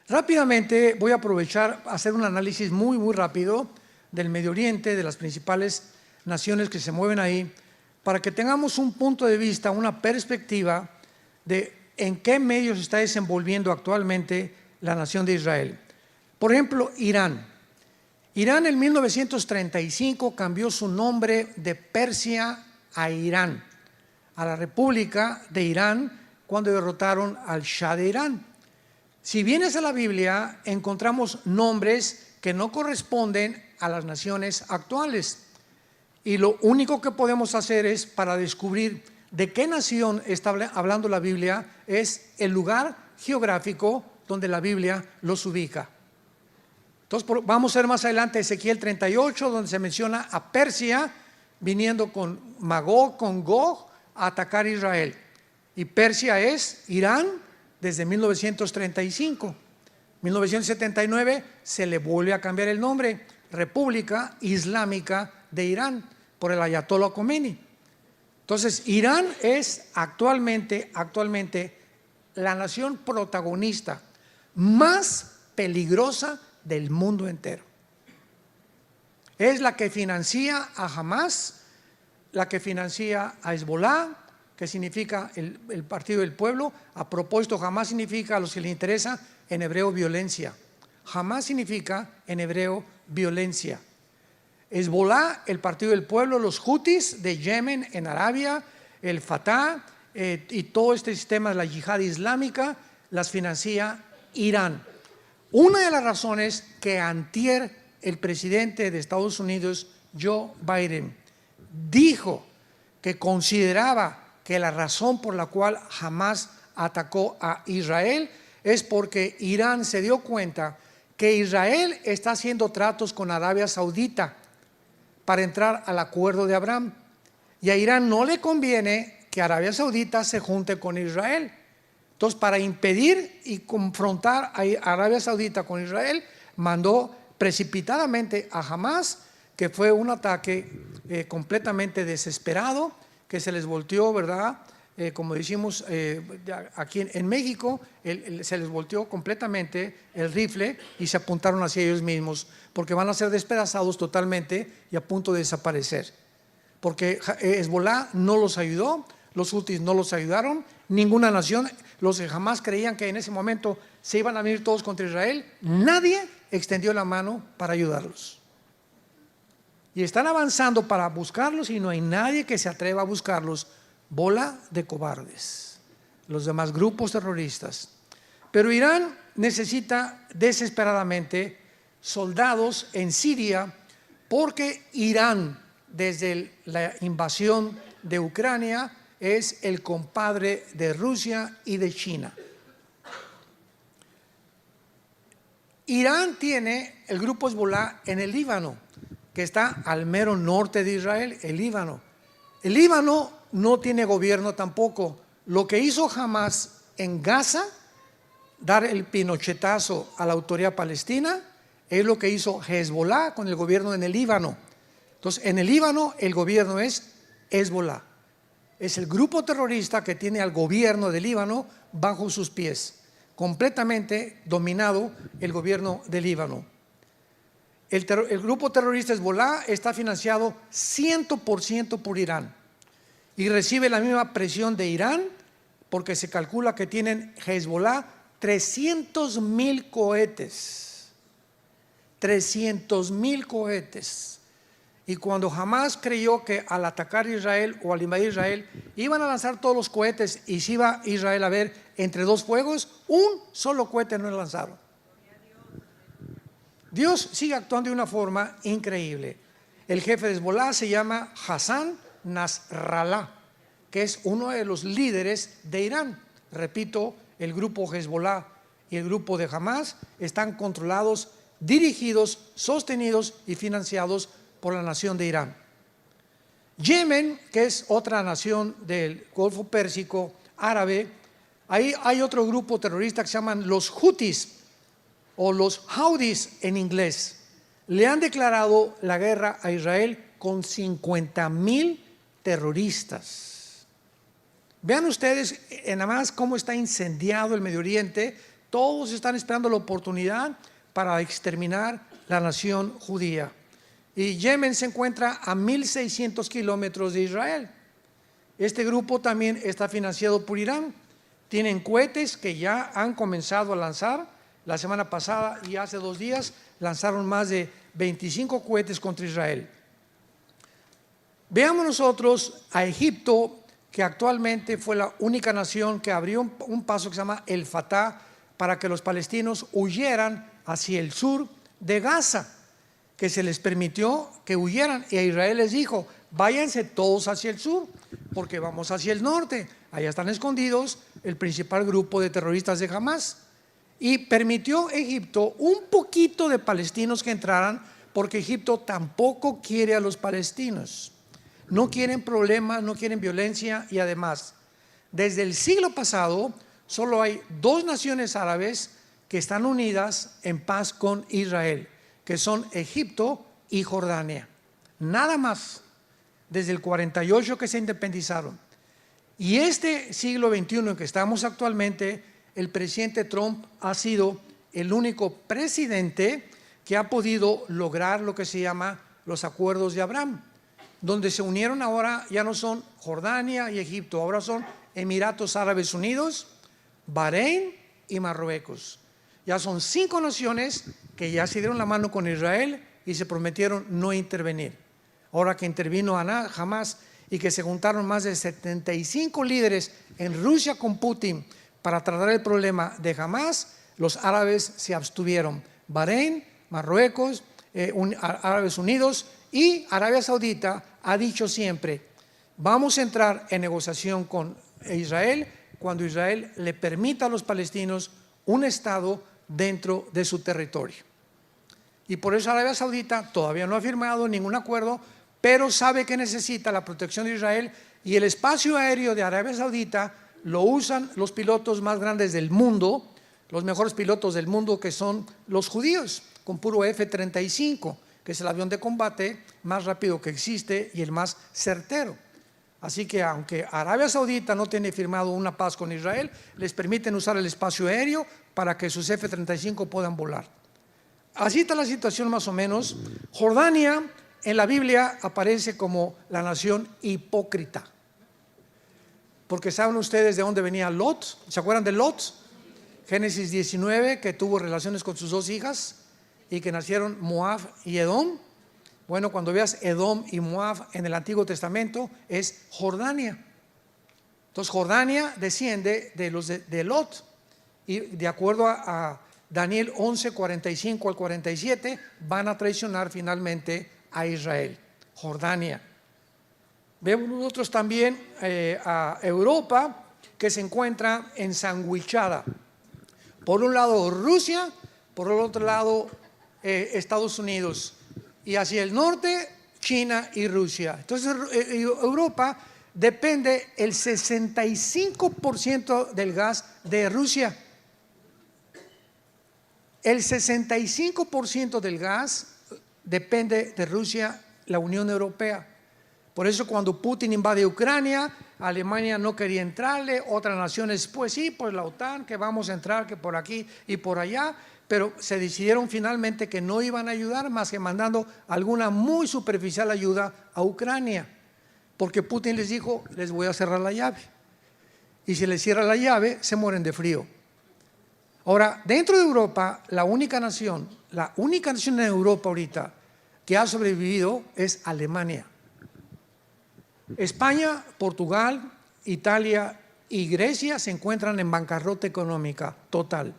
Rápidamente voy a aprovechar a hacer un análisis muy rápido del Medio Oriente, de las principales naciones que se mueven ahí, para que tengamos un punto de vista, una perspectiva de en qué medios se está desenvolviendo actualmente la nación de Israel. Por ejemplo, Irán. Irán en 1935 cambió su nombre de Persia a Irán, a la República de Irán, cuando derrotaron al Shah de Irán. Si vienes a la Biblia, encontramos nombres que no corresponden a las naciones actuales. Y lo único que podemos hacer es, para descubrir de qué nación está hablando la Biblia, es el lugar geográfico donde la Biblia los ubica. Entonces vamos a ver más adelante Ezequiel 38, donde se menciona a Persia viniendo con Magog, con Gog, a atacar a Israel. Y Persia es Irán desde 1935. 1979 se le vuelve a cambiar el nombre, República Islámica de Irán, por el Ayatollah Khomeini. Entonces, Irán es actualmente la nación protagonista más peligrosa del mundo entero. Es la que financia a Hamas, la que financia a Hezbollah, que significa el partido del pueblo. A propósito, Hamas significa, a los que les interesa, en hebreo violencia. Hamas significa en hebreo violencia. Hezbollah, el partido del pueblo, los Houthis de Yemen en Arabia, el Fatah y todo este sistema de la yihad islámica las financia Irán. Una de las razones que antier el presidente de Estados Unidos, Joe Biden, dijo que consideraba que la razón por la cual Hamas atacó a Israel es porque Irán se dio cuenta que Israel está haciendo tratos con Arabia Saudita para entrar al acuerdo de Abraham, y a Irán no le conviene que Arabia Saudita se junte con Israel. Entonces, para impedir y confrontar a Arabia Saudita con Israel, mandó precipitadamente a Hamas, que fue un ataque completamente desesperado, que se les volteó, ¿verdad? Como decimos aquí en México, se les volteó completamente el rifle y se apuntaron hacia ellos mismos, porque van a ser despedazados totalmente y a punto de desaparecer. Porque Hezbollah no los ayudó, los Houthis no los ayudaron, ninguna nación, los que jamás creían que en ese momento se iban a venir todos contra Israel, nadie extendió la mano para ayudarlos. Y están avanzando para buscarlos y no hay nadie que se atreva a buscarlos. Bola de cobardes, los demás grupos terroristas. Pero Irán necesita desesperadamente soldados en Siria, porque Irán, desde la invasión de Ucrania, es el compadre de Rusia y de China. Irán tiene el grupo Hezbollah en el Líbano, que está al mero norte de Israel, el Líbano. El Líbano no tiene gobierno tampoco. Lo que hizo Hamas en Gaza, dar el pinochetazo a la autoridad palestina, es lo que hizo Hezbollah con el gobierno en el Líbano. Entonces, en el Líbano el gobierno es Hezbollah. Es el grupo terrorista que tiene al gobierno del Líbano bajo sus pies, completamente dominado el gobierno del Líbano. El grupo terrorista Hezbollah está financiado 100% por Irán y recibe la misma presión de Irán, porque se calcula que tienen Hezbollah 300,000 cohetes. 300,000 cohetes. Y cuando Hamas creyó que al atacar a Israel o al invadir Israel iban a lanzar todos los cohetes y se iba Israel a ver entre dos fuegos, un solo cohete no lanzaron. Dios sigue actuando de una forma increíble. El jefe de Hezbollah se llama Hassan Nasrallah, que es uno de los líderes de Irán. Repito, el grupo Hezbollah y el grupo de Hamas están controlados, dirigidos, sostenidos y financiados por la nación de Irán. Yemen, que es otra nación del Golfo Pérsico árabe, ahí hay otro grupo terrorista que se llaman los Houthis o los Houthis en inglés. Le han declarado la guerra a Israel con 50,000 terroristas. Vean ustedes nada más cómo está incendiado el Medio Oriente Todos están esperando la oportunidad para exterminar la nación judía. Y Yemen se encuentra a 1.600 kilómetros de Israel. Este grupo también está financiado por Irán. Tienen cohetes que ya han comenzado a lanzar. La semana pasada y hace 2 días lanzaron más de 25 cohetes contra Israel. Veamos nosotros a Egipto, que actualmente fue la única nación que abrió un paso que se llama el Fatah para que los palestinos huyeran hacia el sur de Gaza, que se les permitió que huyeran, y a Israel les dijo: váyanse todos hacia el sur, porque vamos hacia el norte, allá están escondidos el principal grupo de terroristas de Hamas. Y permitió Egipto un poquito de palestinos que entraran, porque Egipto tampoco quiere a los palestinos. No quieren problemas, no quieren violencia, y además, desde el siglo pasado, solo hay 2 naciones árabes que están unidas en paz con Israel, que son Egipto y Jordania. Nada más, desde el 48 que se independizaron. Y este siglo XXI en que estamos actualmente, el presidente Trump ha sido el único presidente que ha podido lograr lo que se llama los acuerdos de Abraham, donde se unieron ahora, ya no son Jordania y Egipto, ahora son Emiratos Árabes Unidos, Bahrein y Marruecos. Ya son 5 naciones que ya se dieron la mano con Israel y se prometieron no intervenir. Ahora que intervino Hamas y que se juntaron más de 75 líderes en Rusia con Putin para tratar el problema de Hamas, los árabes se abstuvieron. Bahrein, Marruecos, Árabes Unidos y Arabia Saudita ha dicho siempre: vamos a entrar en negociación con Israel cuando Israel le permita a los palestinos un estado dentro de su territorio. Y por eso Arabia Saudita todavía no ha firmado ningún acuerdo, pero sabe que necesita la protección de Israel, y el espacio aéreo de Arabia Saudita lo usan los pilotos más grandes del mundo, los mejores pilotos del mundo, que son los judíos, con puro F-35, que es el avión de combate más rápido que existe y el más certero. Así que aunque Arabia Saudita no tiene firmado una paz con Israel, les permiten usar el espacio aéreo para que sus F-35 puedan volar. Así está la situación más o menos. Jordania en la Biblia aparece como la nación hipócrita, porque ¿saben ustedes de dónde venía Lot? ¿Se acuerdan de Lot? Génesis 19, que tuvo relaciones con sus 2 hijas y que nacieron Moab y Edom. Bueno, cuando veas Edom y Moab en el Antiguo Testamento, es Jordania. Entonces Jordania desciende de los de Lot, y de acuerdo a Daniel 11, 45 al 47, van a traicionar finalmente a Israel. Jordania. Vemos nosotros también a Europa, que se encuentra ensanguichada. Por un lado Rusia, por el otro lado Estados Unidos, y hacia el norte China y Rusia. Entonces Europa depende el 65% del gas de Rusia. El 65% del gas depende de Rusia, la Unión Europea. Por eso cuando Putin invade Ucrania, Alemania no quería entrarle, otras naciones, pues sí, pues la OTAN, que vamos a entrar, que por aquí y por allá, pero se decidieron finalmente que no iban a ayudar más que mandando alguna muy superficial ayuda a Ucrania, porque Putin les dijo: les voy a cerrar la llave, y si les cierra la llave se mueren de frío. Ahora, dentro de Europa, la única nación en Europa ahorita que ha sobrevivido es Alemania. España, Portugal, Italia y Grecia se encuentran en bancarrota económica total.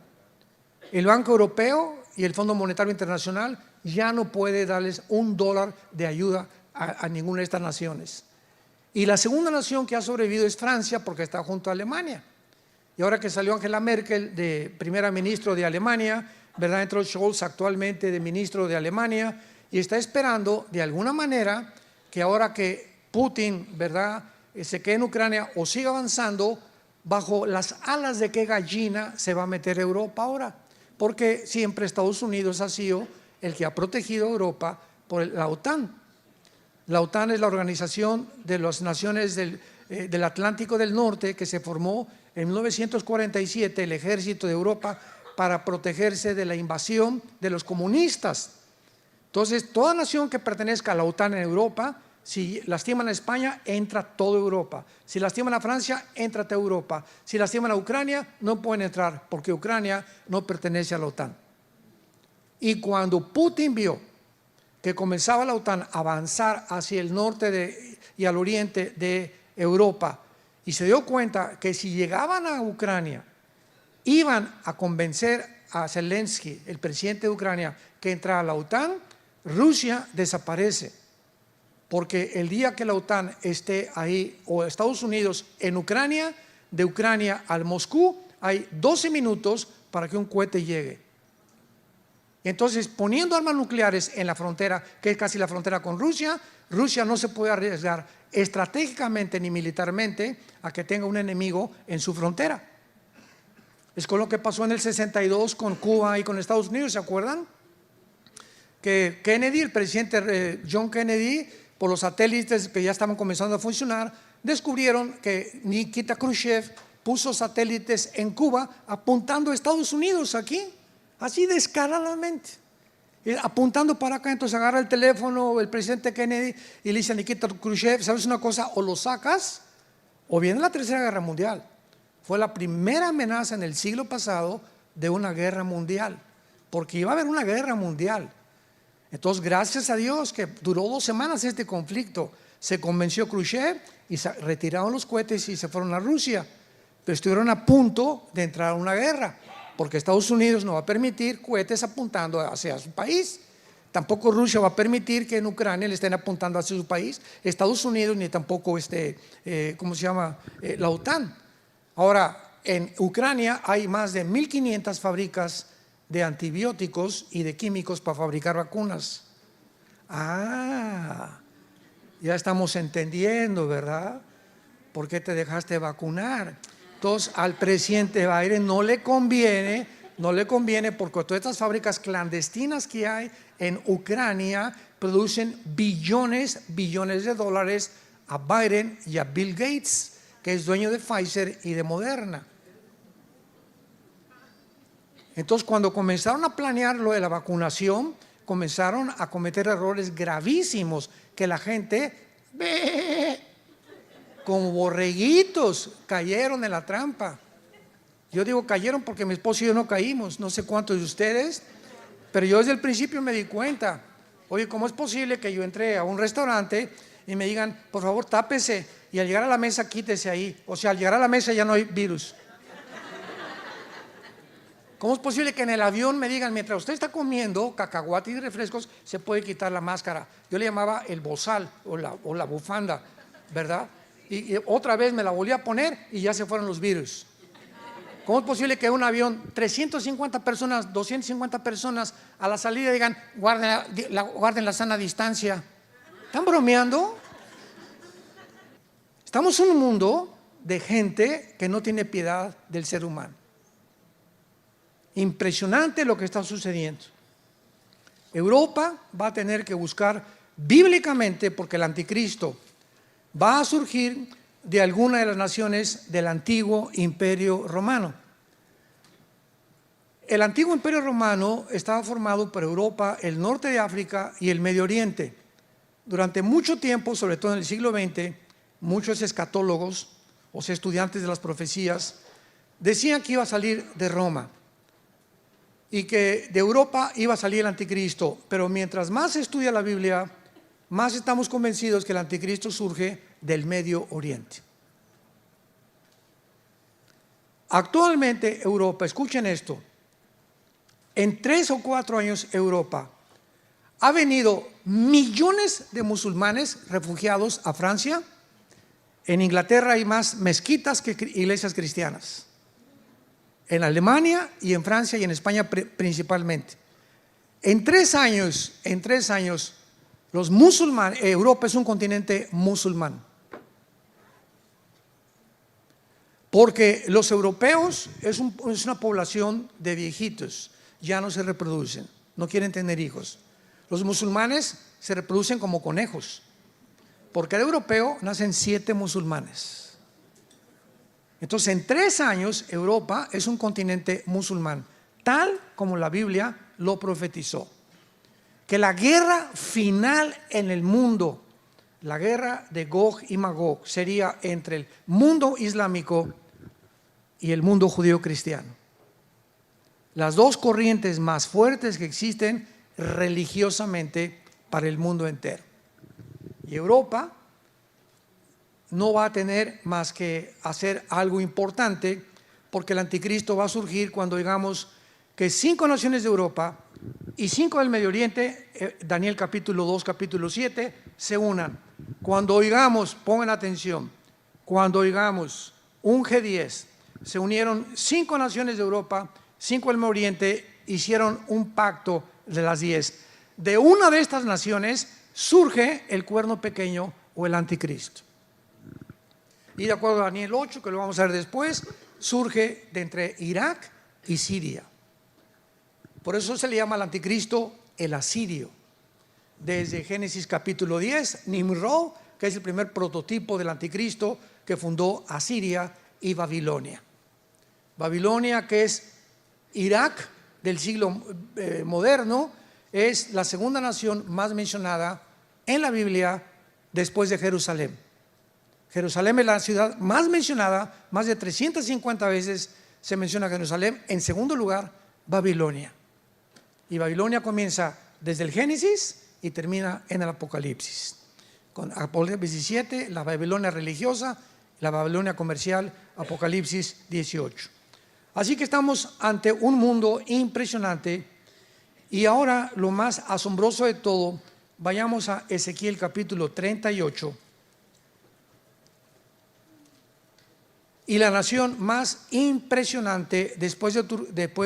El Banco Europeo y el Fondo Monetario Internacional ya no puede darles $1 de ayuda a ninguna de estas naciones. Y la segunda nación que ha sobrevivido es Francia, porque está junto a Alemania. Y ahora que salió Angela Merkel de primera ministra de Alemania, ¿verdad?, entró Scholz actualmente de ministro de Alemania, y está esperando de alguna manera que ahora que Putin, ¿verdad?, se quede en Ucrania o siga avanzando, bajo las alas de qué gallina se va a meter Europa ahora, porque siempre Estados Unidos ha sido el que ha protegido a Europa por la OTAN. La OTAN es la organización de las naciones del Atlántico del Norte, que se formó en 1947, el ejército de Europa para protegerse de la invasión de los comunistas. Entonces, toda nación que pertenezca a la OTAN en Europa, si lastiman a España, entra toda Europa. Si lastiman a Francia, entra toda Europa. Si lastiman a Ucrania, no pueden entrar, porque Ucrania no pertenece a la OTAN. Y cuando Putin vio que comenzaba la OTAN a avanzar hacia el norte y al oriente de Europa, y se dio cuenta que si llegaban a Ucrania, iban a convencer a Zelensky, el presidente de Ucrania, que entrara a la OTAN, Rusia desaparece. Porque el día que la OTAN esté ahí, o Estados Unidos en Ucrania, de Ucrania al Moscú, hay 12 minutos para que un cohete llegue. Entonces, poniendo armas nucleares en la frontera, que es casi la frontera con Rusia, Rusia no se puede arriesgar estratégicamente ni militarmente a que tenga un enemigo en su frontera. Es con lo que pasó en el 62 con Cuba y con Estados Unidos, ¿se acuerdan? Que Kennedy, el presidente John Kennedy, por los satélites que ya estaban comenzando a funcionar, descubrieron que Nikita Khrushchev puso satélites en Cuba apuntando a Estados Unidos aquí, así descaradamente, apuntando para acá. Entonces agarra el teléfono el presidente Kennedy y le dice a Nikita Khrushchev, ¿sabes una cosa? O lo sacas o viene la Tercera Guerra Mundial. Fue la primera amenaza en el siglo pasado de una guerra mundial, porque iba a haber una guerra mundial. Entonces, gracias a Dios que duró 2 semanas este conflicto, se convenció Khrushchev y se retiraron los cohetes y se fueron a Rusia, pero estuvieron a punto de entrar a una guerra, porque Estados Unidos no va a permitir cohetes apuntando hacia su país, tampoco Rusia va a permitir que en Ucrania le estén apuntando hacia su país, Estados Unidos, ni tampoco la OTAN. Ahora, en Ucrania hay más de 1.500 fábricas de antibióticos y de químicos para fabricar vacunas. Ya estamos entendiendo, ¿verdad? ¿Por qué te dejaste vacunar? Entonces, al presidente Biden no le conviene porque todas estas fábricas clandestinas que hay en Ucrania producen billones de dólares a Biden y a Bill Gates, que es dueño de Pfizer y de Moderna. Entonces, cuando comenzaron a planear lo de la vacunación, comenzaron a cometer errores gravísimos que la gente, como borreguitos, cayeron en la trampa. Yo digo cayeron porque mi esposo y yo no caímos, no sé cuántos de ustedes, pero yo desde el principio me di cuenta. Oye, ¿cómo es posible que yo entré a un restaurante y me digan, por favor, tápese, y al llegar a la mesa quítese ahí? O sea, al llegar a la mesa ya no hay virus. ¿Cómo es posible que en el avión me digan, mientras usted está comiendo cacahuates y refrescos, se puede quitar la máscara? Yo le llamaba el bozal o la bufanda, ¿verdad? Y otra vez me la volví a poner y ya se fueron los virus. ¿Cómo es posible que un avión, 350 personas, 250 personas, a la salida digan, guarden la sana distancia? ¿Están bromeando? Estamos en un mundo de gente que no tiene piedad del ser humano. Impresionante lo que está sucediendo. Europa va a tener que buscar bíblicamente, porque el anticristo va a surgir de alguna de las naciones del antiguo imperio romano. El antiguo imperio romano estaba formado por Europa, el norte de África y el Medio Oriente. Durante mucho tiempo, sobre todo en el siglo XX, muchos escatólogos, o sea, estudiantes de las profecías, decían que iba a salir de Roma y que de Europa iba a salir el anticristo. Pero mientras más se estudia la Biblia, más estamos convencidos que el anticristo surge del Medio Oriente. Actualmente Europa, escuchen esto, en 3 o 4 años Europa ha venido millones de musulmanes refugiados a Francia. En Inglaterra hay más mezquitas que iglesias cristianas. En Alemania y en Francia y en España principalmente. En 3 años, los musulmanes, Europa es un continente musulmán. Porque los europeos es una población de viejitos, ya no se reproducen, no quieren tener hijos. Los musulmanes se reproducen como conejos. Por cada europeo nacen 7 musulmanes. Entonces, en 3 años, Europa es un continente musulmán. tal como la Biblia lo profetizó. Que la guerra final en el mundo, la guerra de Gog y Magog, sería entre el mundo islámico y el mundo judío cristiano. Las dos corrientes más fuertes que existen religiosamente para el mundo entero. Y Europa no va a tener más que hacer algo importante, porque el anticristo va a surgir cuando digamos que 5 naciones de Europa y 5 del Medio Oriente, Daniel capítulo 2, capítulo 7, se unan. Cuando oigamos, pongan atención, cuando oigamos un G10, se unieron 5 naciones de Europa, 5 del Medio Oriente, hicieron un pacto de las 10. De una de estas naciones surge el cuerno pequeño o el anticristo. Y de acuerdo a Daniel 8, que lo vamos a ver después, surge de entre Irak y Siria. Por eso se le llama al anticristo el asirio. Desde Génesis capítulo 10, Nimrod, que es el primer prototipo del anticristo que fundó Asiria y Babilonia. Babilonia, que es Irak del siglo moderno, es la segunda nación más mencionada en la Biblia después de Jerusalén. Jerusalén es la ciudad más mencionada, más de 350 veces se menciona Jerusalén. En segundo lugar, Babilonia. Y Babilonia comienza desde el Génesis y termina en el Apocalipsis. Con Apocalipsis 17, la Babilonia religiosa, la Babilonia comercial, Apocalipsis 18. Así que estamos ante un mundo impresionante. Y ahora lo más asombroso de todo, vayamos a Ezequiel capítulo 38. Y la nación más impresionante después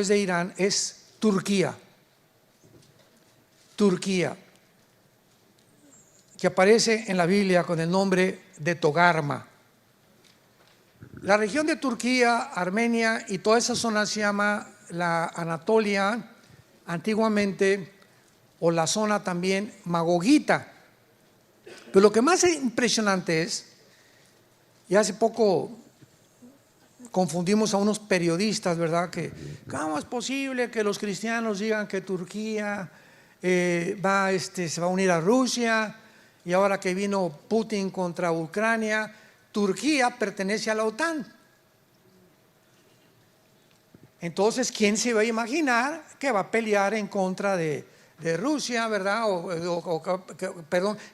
de Irán es Turquía. Turquía, que aparece en la Biblia con el nombre de Togarma. La región de Turquía, Armenia y toda esa zona se llama la Anatolia antiguamente, o la zona también magogita. Pero lo que más impresionante es, y hace poco confundimos a unos periodistas, ¿verdad? Que ¿cómo es posible que los cristianos digan que Turquía se va a unir a Rusia? Y ahora que vino Putin contra Ucrania, Turquía pertenece a la OTAN. Entonces, ¿quién se va a imaginar que va a pelear en contra de Rusia, ¿verdad?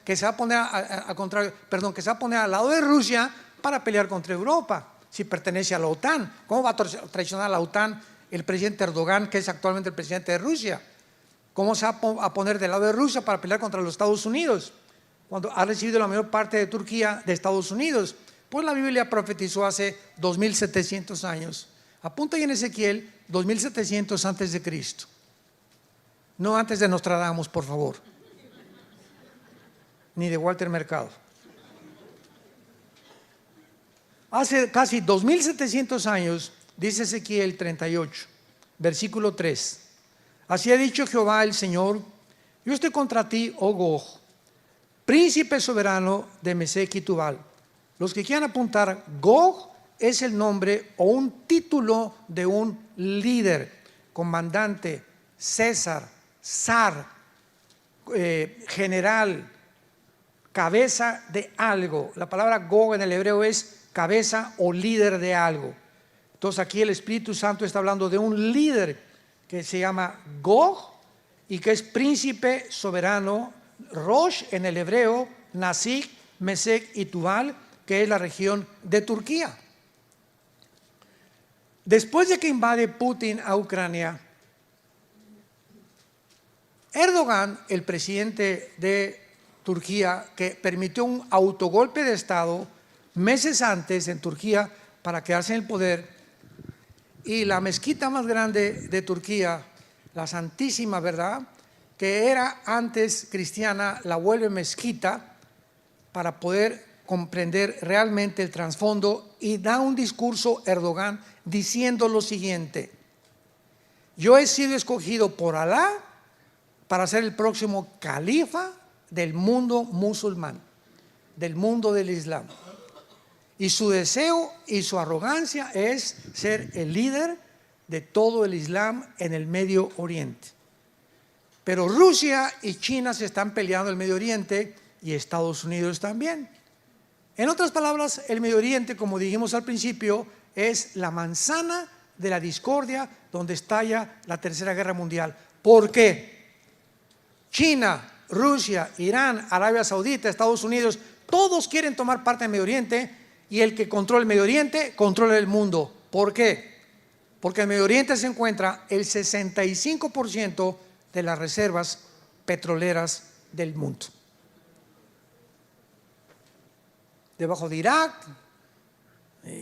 Que se va a poner al contrario, que se va a poner al lado de Rusia para pelear contra Europa, si pertenece a la OTAN. ¿Cómo va a traicionar a la OTAN el presidente Erdogan, que es actualmente el presidente de Rusia? ¿Cómo se va a poner del lado de Rusia para pelear contra los Estados Unidos, cuando ha recibido la mayor parte de Turquía de Estados Unidos? Pues la Biblia profetizó hace 2700 años. Apunta ahí en Ezequiel, 2700 antes de Cristo. No antes de Nostradamus, por favor, ni de Walter Mercado. Hace casi 2700 años, dice Ezequiel 38, versículo 3. Así ha dicho Jehová el Señor: yo estoy contra ti, oh Gog, príncipe soberano de Mesec y Tubal. Los que quieran apuntar, Gog es el nombre o un título de un líder, comandante, César, zar, general, cabeza de algo. La palabra Gog en el hebreo es cabeza o líder de algo. Entonces aquí el Espíritu Santo está hablando de un líder que se llama Gog y que es príncipe soberano, Rosh en el hebreo, Nasig, Mesec y Tubal, que es la región de Turquía. Después de que invade Putin a Ucrania, Erdogan, el presidente de Turquía, que permitió un autogolpe de Estado meses antes en Turquía para quedarse en el poder, y la mezquita más grande de Turquía, la Santísima, ¿verdad?, que era antes cristiana, la vuelve mezquita para poder comprender realmente el trasfondo, y da un discurso Erdogan diciendo lo siguiente: yo he sido escogido por Alá para ser el próximo califa del mundo musulmán, del mundo del Islam. Y su deseo y su arrogancia es ser el líder de todo el Islam en el Medio Oriente. Pero Rusia y China se están peleando en el Medio Oriente y Estados Unidos también. En otras palabras, el Medio Oriente, como dijimos al principio, es la manzana de la discordia donde estalla la Tercera Guerra Mundial. ¿Por qué? China, Rusia, Irán, Arabia Saudita, Estados Unidos, todos quieren tomar parte del Medio Oriente, y el que controla el Medio Oriente controla el mundo. ¿Por qué? Porque en el Medio Oriente se encuentra el 65% de las reservas petroleras del mundo. Debajo de Irak,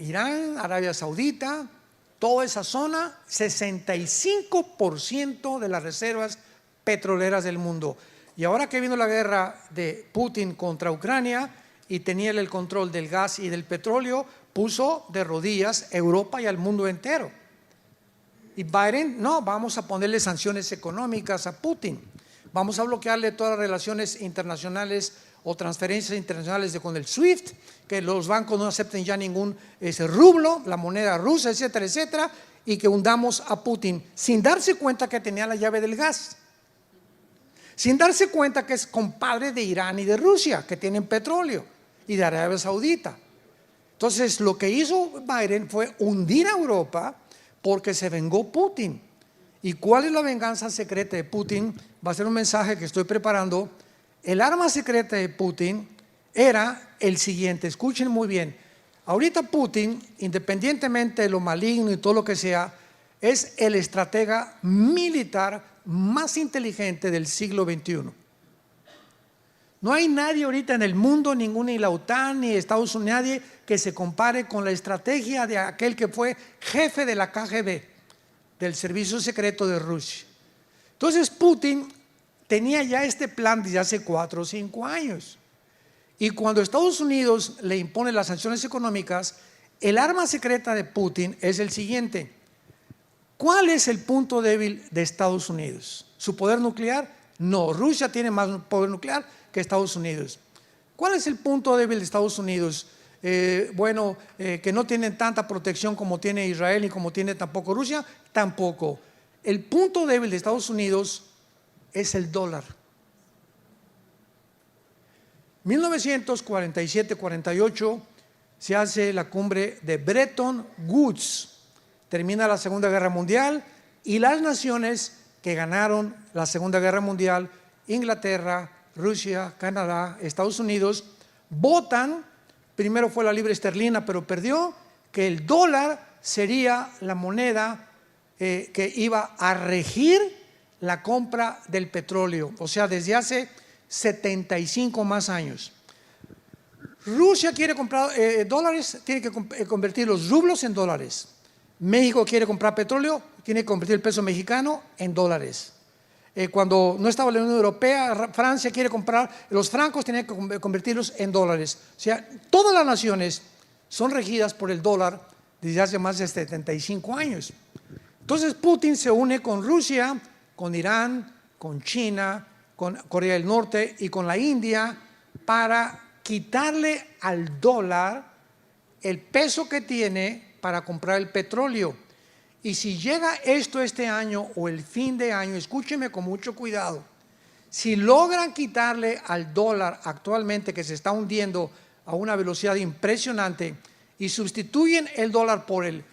Irán, Arabia Saudita, toda esa zona, 65% de las reservas petroleras del mundo. Y ahora que vino la guerra de Putin contra Ucrania y tenía el control del gas y del petróleo, puso de rodillas a Europa y al mundo entero. Y Biden, no, vamos a ponerle sanciones económicas a Putin, vamos a bloquearle todas las relaciones internacionales o transferencias internacionales con el SWIFT, que los bancos no acepten ya ningún rublo, la moneda rusa, etcétera, etcétera, y que hundamos a Putin sin darse cuenta que tenía la llave del gas, sin darse cuenta que es compadre de Irán y de Rusia, que tienen petróleo, y de Arabia Saudita. Entonces lo que hizo Biden fue hundir a Europa porque se vengó Putin. ¿Y cuál es la venganza secreta de Putin? Va a ser un mensaje que estoy preparando. El arma secreta de Putin era el siguiente, escuchen muy bien. Ahorita Putin, independientemente de lo maligno y todo lo que sea, es el estratega militar más inteligente del siglo XXI. No hay nadie ahorita en el mundo, ni la OTAN, ni Estados Unidos, nadie que se compare con la estrategia de aquel que fue jefe de la KGB, del Servicio Secreto de Rusia. Entonces Putin tenía ya este plan desde hace 4 o 5 años. Y cuando Estados Unidos le impone las sanciones económicas, el arma secreta de Putin es el siguiente. ¿Cuál es el punto débil de Estados Unidos? ¿Su poder nuclear? No, Rusia tiene más poder nuclear que Estados Unidos. ¿Cuál es el punto débil de Estados Unidos? Que no tienen tanta protección como tiene Israel y como tiene tampoco Rusia, tampoco. El punto débil de Estados Unidos es el dólar. 1947-48 se hace la cumbre de Bretton Woods, termina la Segunda Guerra Mundial y las naciones que ganaron la Segunda Guerra Mundial, Inglaterra, Rusia, Canadá, Estados Unidos, votan, primero fue la libra esterlina pero perdió, que el dólar sería la moneda que iba a regir la compra del petróleo, o sea, desde hace 75 más años. Rusia quiere comprar dólares, tiene que convertir los rublos en dólares. México quiere comprar petróleo, tiene que convertir el peso mexicano en dólares. Cuando no estaba la Unión Europea, Francia quiere comprar los francos, tiene que convertirlos en dólares. O sea, todas las naciones son regidas por el dólar desde hace más de 75 años. Entonces Putin se une con Rusia, con Irán, con China, con Corea del Norte y con la India para quitarle al dólar el peso que tiene para comprar el petróleo. Y si llega esto este año o el fin de año, escúcheme con mucho cuidado, si logran quitarle al dólar actualmente que se está hundiendo a una velocidad impresionante y sustituyen el dólar por el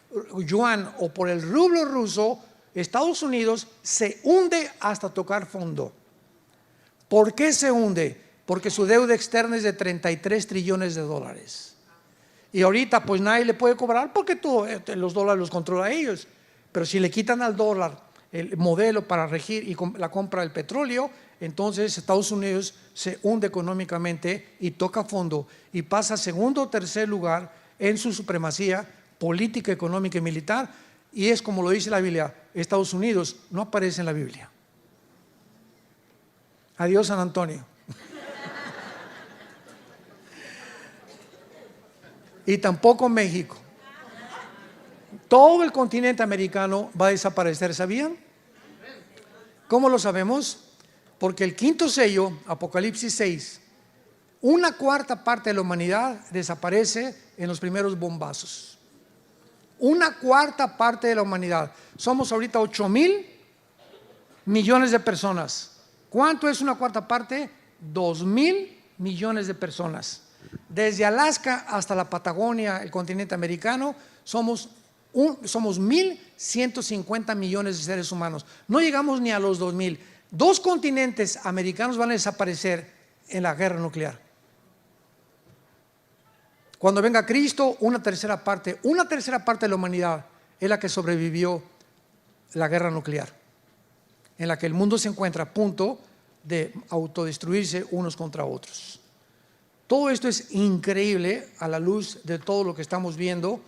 yuan o por el rublo ruso, Estados Unidos se hunde hasta tocar fondo. ¿Por qué se hunde? Porque su deuda externa es de 33 trillones de dólares. Y ahorita pues nadie le puede cobrar porque los dólares los controla ellos. Pero si le quitan al dólar el modelo para regir y la compra del petróleo, entonces Estados Unidos se hunde económicamente y toca fondo y pasa a segundo o tercer lugar en su supremacía política, económica y militar. Y es como lo dice la Biblia, Estados Unidos no aparece en la Biblia. Adiós, San Antonio. Y tampoco México. Todo el continente americano va a desaparecer, ¿sabían? ¿Cómo lo sabemos? Porque el quinto sello, Apocalipsis 6, 1/4 parte de la humanidad desaparece en los primeros bombazos. Una cuarta parte de la humanidad. Somos ahorita 8,000 millones de personas. ¿Cuánto es una cuarta parte? 2,000 millones de personas. Desde Alaska hasta la Patagonia, el continente americano, somos 1,150 millones de seres humanos. No llegamos ni a los 2,000. 2 continentes americanos van a desaparecer en la guerra nuclear. Cuando venga Cristo, una tercera parte de la humanidad es la que sobrevivió la guerra nuclear, en la que el mundo se encuentra a punto de autodestruirse unos contra otros. Todo esto es increíble a la luz de todo lo que estamos viendo,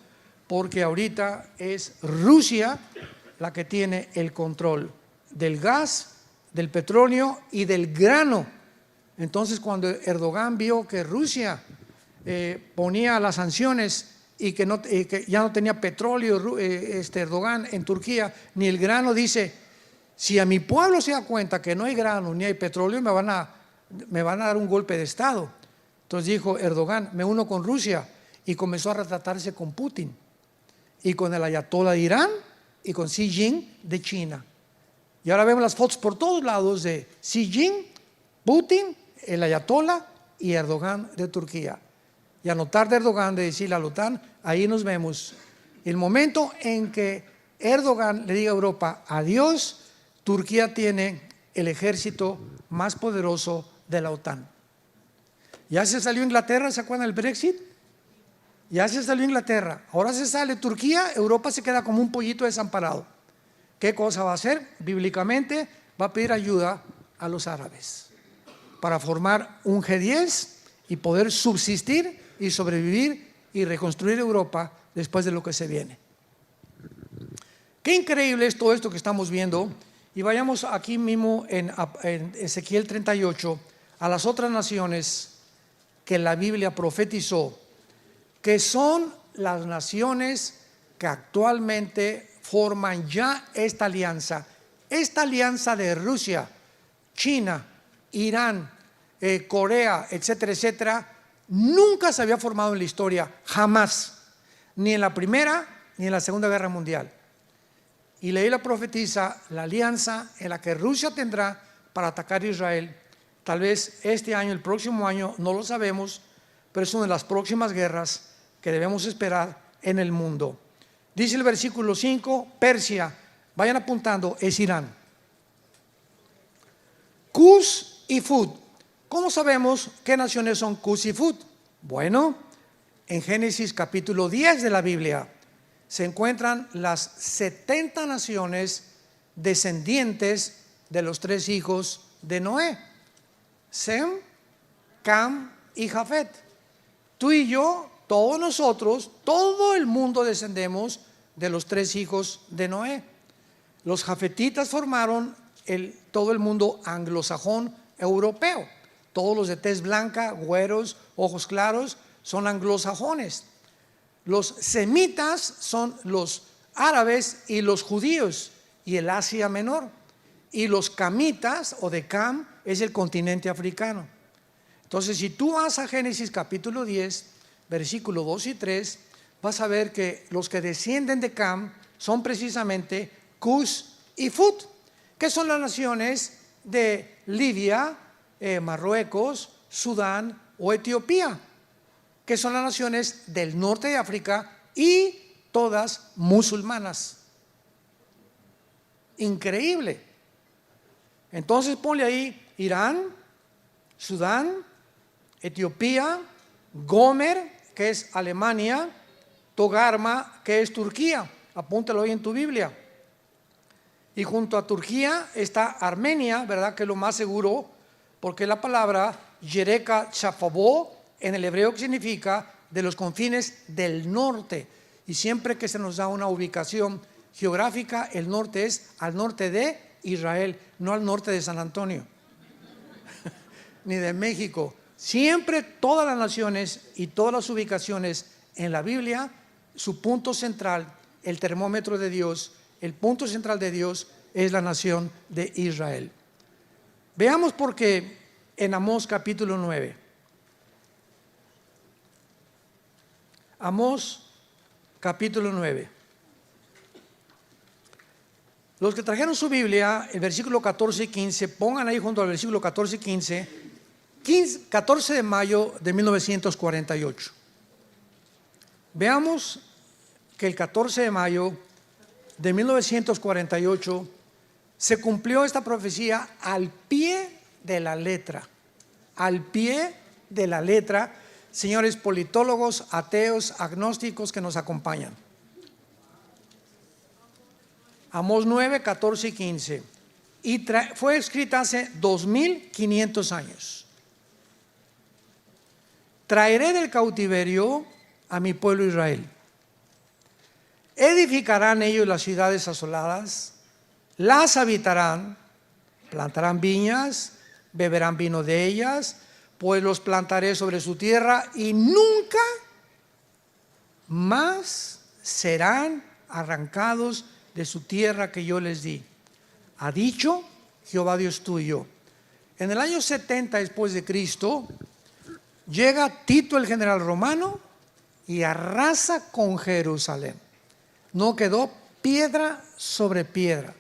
porque ahorita es Rusia la que tiene el control del gas, del petróleo y del grano. Entonces, cuando Erdogan vio que Rusia ponía las sanciones y que ya no tenía petróleo Erdogan en Turquía, ni el grano, dice: si a mi pueblo se da cuenta que no hay grano ni hay petróleo, me van a dar un golpe de estado. Entonces dijo Erdogan: me uno con Rusia, y comenzó a retratarse con Putin y con el ayatollah de Irán y con Xi Jinping de China. Y ahora vemos las fotos por todos lados de Xi Jinping, Putin, el ayatollah y Erdogan de Turquía. Y a notar de Erdogan de decirle a la OTAN: ahí nos vemos. El momento en que Erdogan le diga a Europa adiós, Turquía tiene el ejército más poderoso de la OTAN. Ya se salió Inglaterra, ¿se acuerdan del Brexit? Ya se salió Inglaterra, ahora se sale Turquía, Europa se queda como un pollito desamparado. ¿Qué cosa va a hacer? Bíblicamente va a pedir ayuda a los árabes para formar un G10 y poder subsistir y sobrevivir y reconstruir Europa después de lo que se viene. Qué increíble es todo esto que estamos viendo. Y vayamos aquí mismo en Ezequiel 38 a las otras naciones que la Biblia profetizó, que son las naciones que actualmente forman ya esta alianza de Rusia, China, Irán, Corea, etcétera, etcétera. Nunca se había formado en la historia, jamás, ni en la Primera ni en la Segunda Guerra Mundial. Y la Biblia profetiza la alianza en la que Rusia tendrá para atacar a Israel. Tal vez este año, el próximo año, no lo sabemos, pero es una de las próximas guerras que debemos esperar en el mundo. Dice el versículo 5, Persia, vayan apuntando, es Irán. Cus y Fut. ¿Cómo sabemos qué naciones son Cus y Fut? Bueno, en Génesis capítulo 10 de la Biblia se encuentran las 70 naciones descendientes de los 3 hijos de Noé: Sem, Cam y Jafet. Tú y yo, todos nosotros, todo el mundo descendemos de los 3 hijos de Noé. Los jafetitas formaron todo el mundo anglosajón europeo. Todos los de tez blanca, güeros, ojos claros, son anglosajones. Los semitas son los árabes y los judíos y el Asia Menor. Y los camitas o de Cam es el continente africano. Entonces, si tú vas a Génesis capítulo 10, versículo 2 y 3, vas a ver que los que descienden de Cam son precisamente Cus y Fut, que son las naciones de Libia, Marruecos, Sudán o Etiopía, que son las naciones del norte de África y todas musulmanas. Increíble. Entonces ponle ahí Irán, Sudán, Etiopía, Gomer, que es Alemania, Togarma, que es Turquía. Apúntalo ahí en tu Biblia. Y junto a Turquía está Armenia, ¿verdad? Que es lo más seguro, porque la palabra Yereka Chafabó en el hebreo que significa de los confines del norte. Y siempre que se nos da una ubicación geográfica, el norte es al norte de Israel, no al norte de San Antonio ni de México. Siempre todas las naciones y todas las ubicaciones en la Biblia, su punto central, el termómetro de Dios, el punto central de Dios es la nación de Israel. Veamos por qué en Amós capítulo 9. Amós capítulo 9. Los que trajeron su Biblia, el versículo 14 y 15, pongan ahí junto al versículo 14 y 15, 14 de mayo de 1948. Veamos que el 14 de mayo de 1948 se cumplió esta profecía al pie de la letra. Al pie de la letra, señores politólogos, ateos, agnósticos que nos acompañan. Amós 9, 14 y 15. Y fue escrita hace 2500 años. Traeré del cautiverio a mi pueblo Israel. Edificarán ellos las ciudades asoladas, las habitarán, plantarán viñas, beberán vino de ellas, pues los plantaré sobre su tierra y nunca más serán arrancados de su tierra que yo les di. Ha dicho Jehová Dios tuyo. En el año 70 después de Cristo, llega Tito el general romano y arrasa con Jerusalén. No quedó piedra sobre piedra.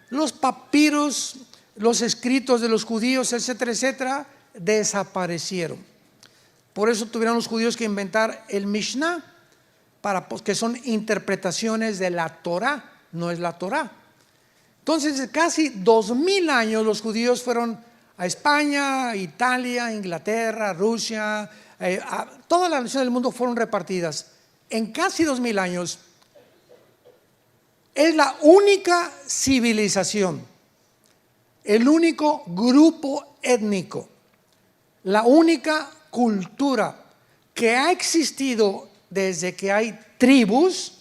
Los papiros, los escritos de los judíos, etcétera, etcétera, desaparecieron. Por eso tuvieron los judíos que inventar el Mishnah, que son interpretaciones de la Torah, no es la Torah. Entonces, casi 2000 años los judíos fueron a España, Italia, Inglaterra, Rusia, todas las naciones del mundo fueron repartidas. En casi 2000 años es la única civilización, el único grupo étnico, la única cultura que ha existido desde que hay tribus,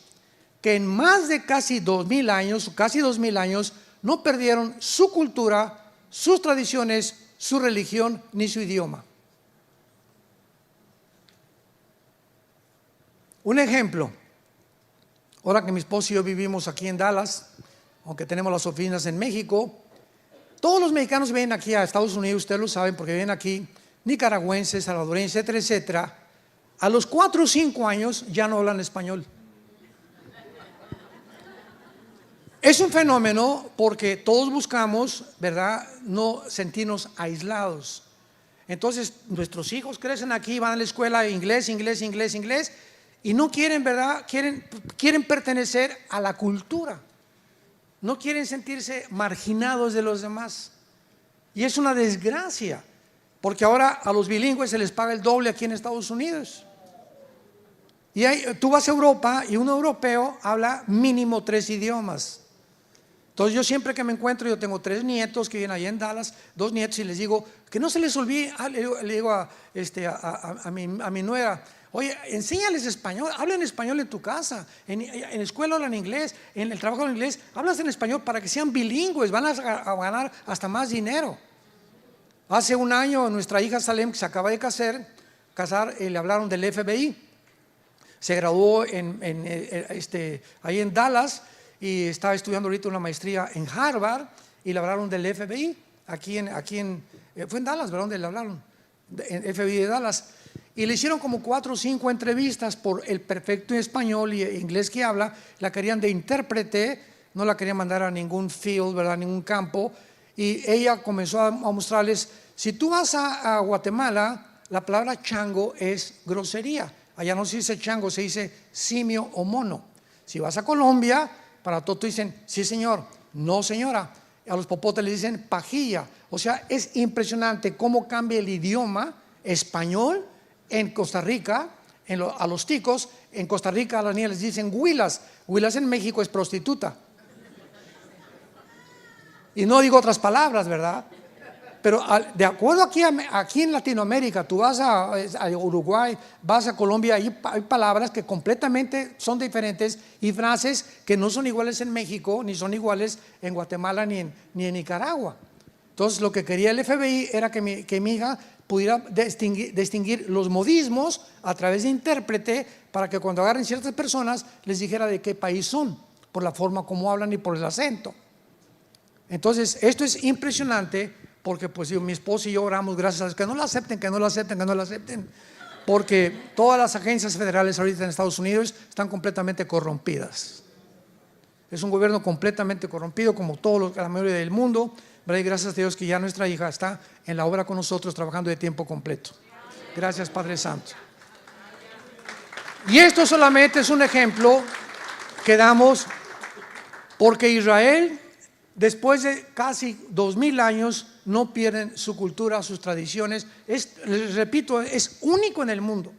que en más de casi 2000 años, no perdieron su cultura, sus tradiciones, su religión ni su idioma. Un ejemplo, ahora que mi esposo y yo vivimos aquí en Dallas, aunque tenemos las oficinas en México, todos los mexicanos que vienen aquí a Estados Unidos, ustedes lo saben porque vienen aquí, nicaragüenses, salvadoreños, etcétera, etcétera, a los 4 o 5 años ya no hablan español. Es un fenómeno porque todos buscamos, ¿verdad?, no sentirnos aislados. Entonces nuestros hijos crecen aquí, van a la escuela inglés, y no quieren, ¿verdad?, quieren pertenecer a la cultura. No quieren sentirse marginados de los demás. Y es una desgracia, porque ahora a los bilingües se les paga el doble aquí en Estados Unidos. Y tú vas a Europa y un europeo habla mínimo 3 idiomas. Entonces yo siempre que me encuentro, yo tengo 3 nietos que viven allá en Dallas, 2 nietos, y les digo que no se les olvide, le digo a mi nuera, oye, enséñales español, hablen español en tu casa, en la escuela hablan inglés, en el trabajo hablan inglés, hablas en español para que sean bilingües, van a ganar hasta más dinero. Hace un año nuestra hija Salem, que se acaba de casar, le hablaron del FBI, se graduó ahí en Dallas y estaba estudiando ahorita una maestría en Harvard y le hablaron del FBI, fue en Dallas, ¿verdad? Donde le hablaron, en FBI de Dallas. Y le hicieron como 4 o 5 entrevistas por el perfecto español y inglés que habla. La querían de intérprete, no la querían mandar a ningún field, ¿verdad?, ningún campo. Y ella comenzó a mostrarles, si tú vas a Guatemala, la palabra chango es grosería. Allá no se dice chango, se dice simio o mono. Si vas a Colombia, para todo dicen, sí señor, no señora. A los popotes les dicen pajilla. O sea, es impresionante cómo cambia el idioma español. En Costa Rica, a los ticos, en Costa Rica a las niñas les dicen huilas. Huilas en México es prostituta. Y no digo otras palabras, ¿verdad? Pero de acuerdo aquí en Latinoamérica, tú vas a Uruguay, vas a Colombia, hay palabras que completamente son diferentes y frases que no son iguales en México, ni son iguales en Guatemala, ni en Nicaragua. Entonces lo que quería el FBI era que mi hija pudiera distinguir los modismos a través de intérprete, para que cuando agarren ciertas personas les dijera de qué país son, por la forma como hablan y por el acento. Entonces esto es impresionante, porque pues mi esposo y yo oramos, gracias a Dios, que no lo acepten, porque todas las agencias federales ahorita en Estados Unidos están completamente corrompidas. Es un gobierno completamente corrompido, como la mayoría del mundo, ¿verdad? Y gracias a Dios que ya nuestra hija está en la obra con nosotros, trabajando de tiempo completo. Gracias, Padre Santo. Y esto solamente es un ejemplo que damos porque Israel, después de casi 2000 años, no pierden su cultura, sus tradiciones. Les repito, es único en el mundo.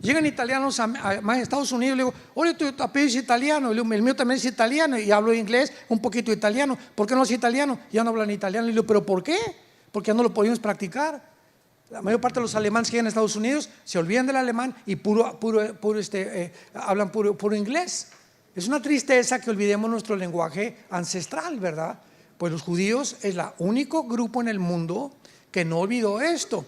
Llegan italianos a Estados Unidos y le digo: oye, tu apellido es italiano. El mío también es italiano y hablo inglés, un poquito italiano. ¿Por qué no es italiano? Ya no hablan italiano. Le digo: ¿pero por qué? Porque ya no lo podemos practicar. La mayor parte de los alemanes que llegan a Estados Unidos se olvidan del alemán y hablan puro inglés. Es una tristeza que olvidemos nuestro lenguaje ancestral, ¿verdad? Pues los judíos es el único grupo en el mundo que no olvidó esto.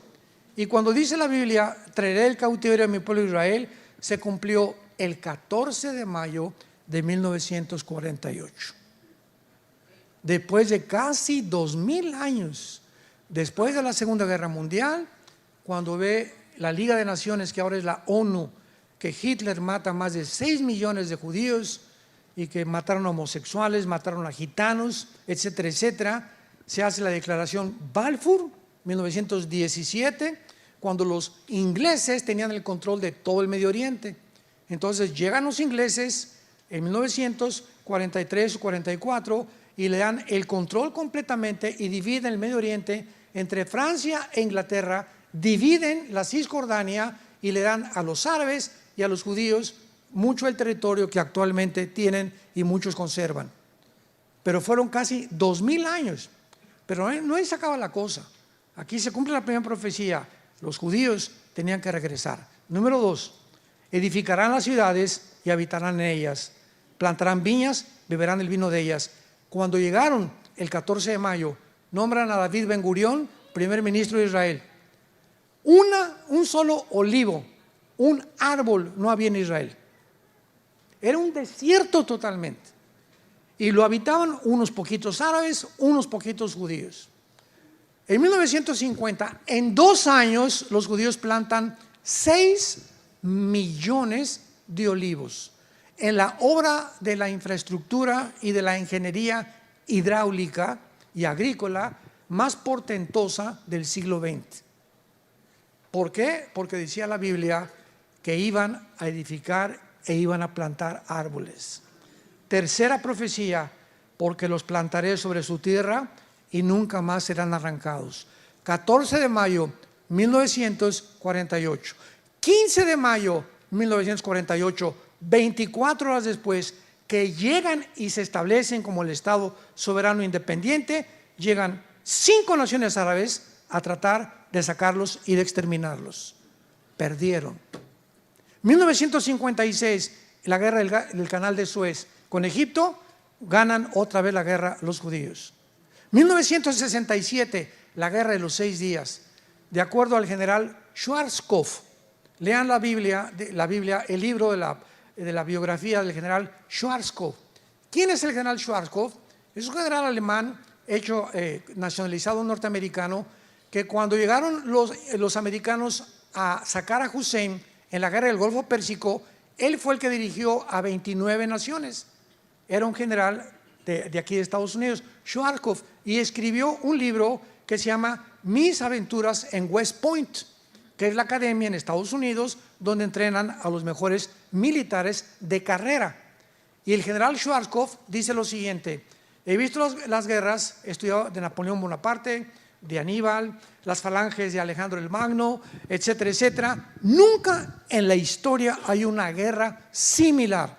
Y cuando dice la Biblia: traeré el cautiverio a mi pueblo Israel, se cumplió el 14 de mayo de 1948. Después de casi 2000 años, después de la Segunda Guerra Mundial, cuando ve la Liga de Naciones, que ahora es la ONU, que Hitler mata más de 6 millones de judíos y que mataron a homosexuales, mataron a gitanos, etcétera, etcétera, se hace la declaración Balfour, 1917, cuando los ingleses tenían el control de todo el Medio Oriente. Entonces llegan los ingleses en 1943 o 44 y le dan el control completamente y dividen el Medio Oriente entre Francia e Inglaterra, dividen la Cisjordania y le dan a los árabes y a los judíos mucho del territorio que actualmente tienen y muchos conservan. Pero fueron casi 2000 años. Pero no ahí se acaba la cosa. Aquí se cumple la primera profecía: los judíos tenían que regresar. Número 2, edificarán las ciudades y habitarán en ellas, plantarán viñas, beberán el vino de ellas. Cuando llegaron el 14 de mayo, nombran a David Ben Gurión primer ministro de Israel. Un solo olivo, un árbol no había en Israel. Era un desierto totalmente. Y lo habitaban unos poquitos árabes, unos poquitos judíos. En 1950, en 2 años, los judíos plantan 6 millones de olivos en la obra de la infraestructura y de la ingeniería hidráulica y agrícola más portentosa del siglo XX. ¿Por qué? Porque decía la Biblia que iban a edificar e iban a plantar árboles. Tercera profecía: porque los plantaré sobre su tierra y nunca más serán arrancados. 14 de mayo 1948. 15 de mayo 1948, 24 horas después que llegan y se establecen como el Estado soberano independiente, llegan 5 naciones árabes a tratar de sacarlos y de exterminarlos. Perdieron. 1956, la guerra del Canal de Suez con Egipto, ganan otra vez la guerra los judíos. 1967, la guerra de los 6 días. De acuerdo al general Schwarzkopf, lean la Biblia, el libro de la biografía del general Schwarzkopf. ¿Quién es el general Schwarzkopf? Es un general alemán nacionalizado norteamericano, que cuando llegaron los americanos a sacar a Hussein en la guerra del Golfo Pérsico, él fue el que dirigió a 29 naciones. Era un general de aquí de Estados Unidos, Schwarzkopf, y escribió un libro que se llama Mis aventuras en West Point, que es la academia en Estados Unidos donde entrenan a los mejores militares de carrera. Y el general Schwarzkopf dice lo siguiente: he visto las guerras, he estudiado de Napoleón Bonaparte, de Aníbal, las falanges de Alejandro el Magno, etcétera, etcétera. Nunca en la historia hay una guerra similar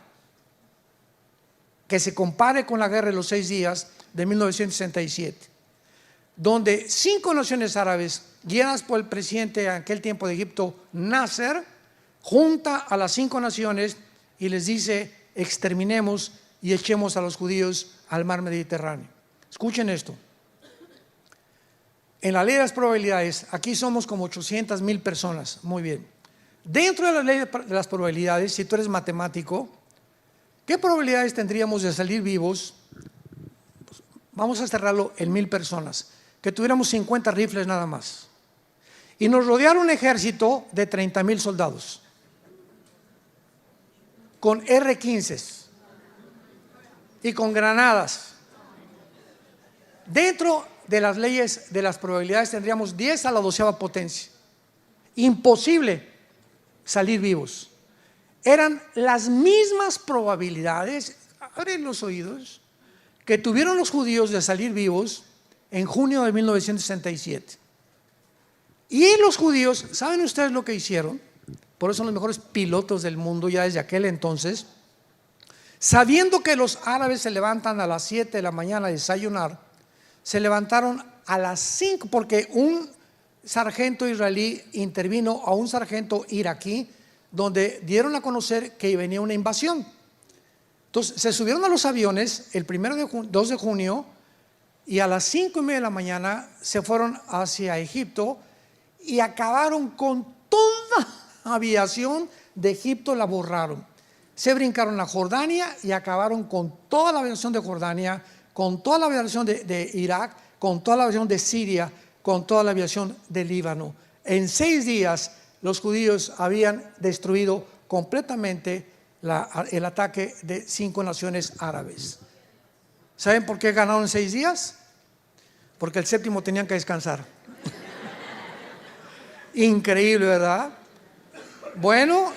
que se compare con la guerra de los 6 días de 1967, donde 5 naciones árabes, guiadas por el presidente en aquel tiempo de Egipto, Nasser, junta a las 5 naciones y les dice: exterminemos y echemos a los judíos al mar Mediterráneo. Escuchen esto. En la ley de las probabilidades, aquí somos como 800,000 personas. Muy bien. Dentro de la ley de las probabilidades, si tú eres matemático, ¿qué probabilidades tendríamos de salir vivos? Pues vamos a cerrarlo en 1000 personas. Que tuviéramos 50 rifles nada más. Y nos rodeara un ejército de 30,000 soldados. Con R-15. y con granadas. Dentro de las leyes de las probabilidades tendríamos 10 a la 12ª potencia. Imposible salir vivos. Eran las mismas probabilidades, abren los oídos, que tuvieron los judíos de salir vivos en junio de 1967. Y los judíos, ¿saben ustedes lo que hicieron? Por eso son los mejores pilotos del mundo ya desde aquel entonces. Sabiendo que los árabes se levantan a las 7 de la mañana a desayunar, se levantaron a las 5 porque un sargento israelí intervino a un sargento iraquí donde dieron a conocer que venía una invasión. Entonces se subieron a los aviones el 2 de junio y a las 5:30 de la mañana se fueron hacia Egipto y acabaron con toda aviación de Egipto, la borraron. Se brincaron a Jordania y acabaron con toda la aviación de Jordania, con toda la aviación de Irak, con toda la aviación de Siria, con toda la aviación de Líbano. En 6 días los judíos habían destruido completamente el ataque de 5 naciones árabes. ¿Saben por qué ganaron en 6 días? Porque el 7º tenían que descansar. Increíble, ¿verdad? Bueno,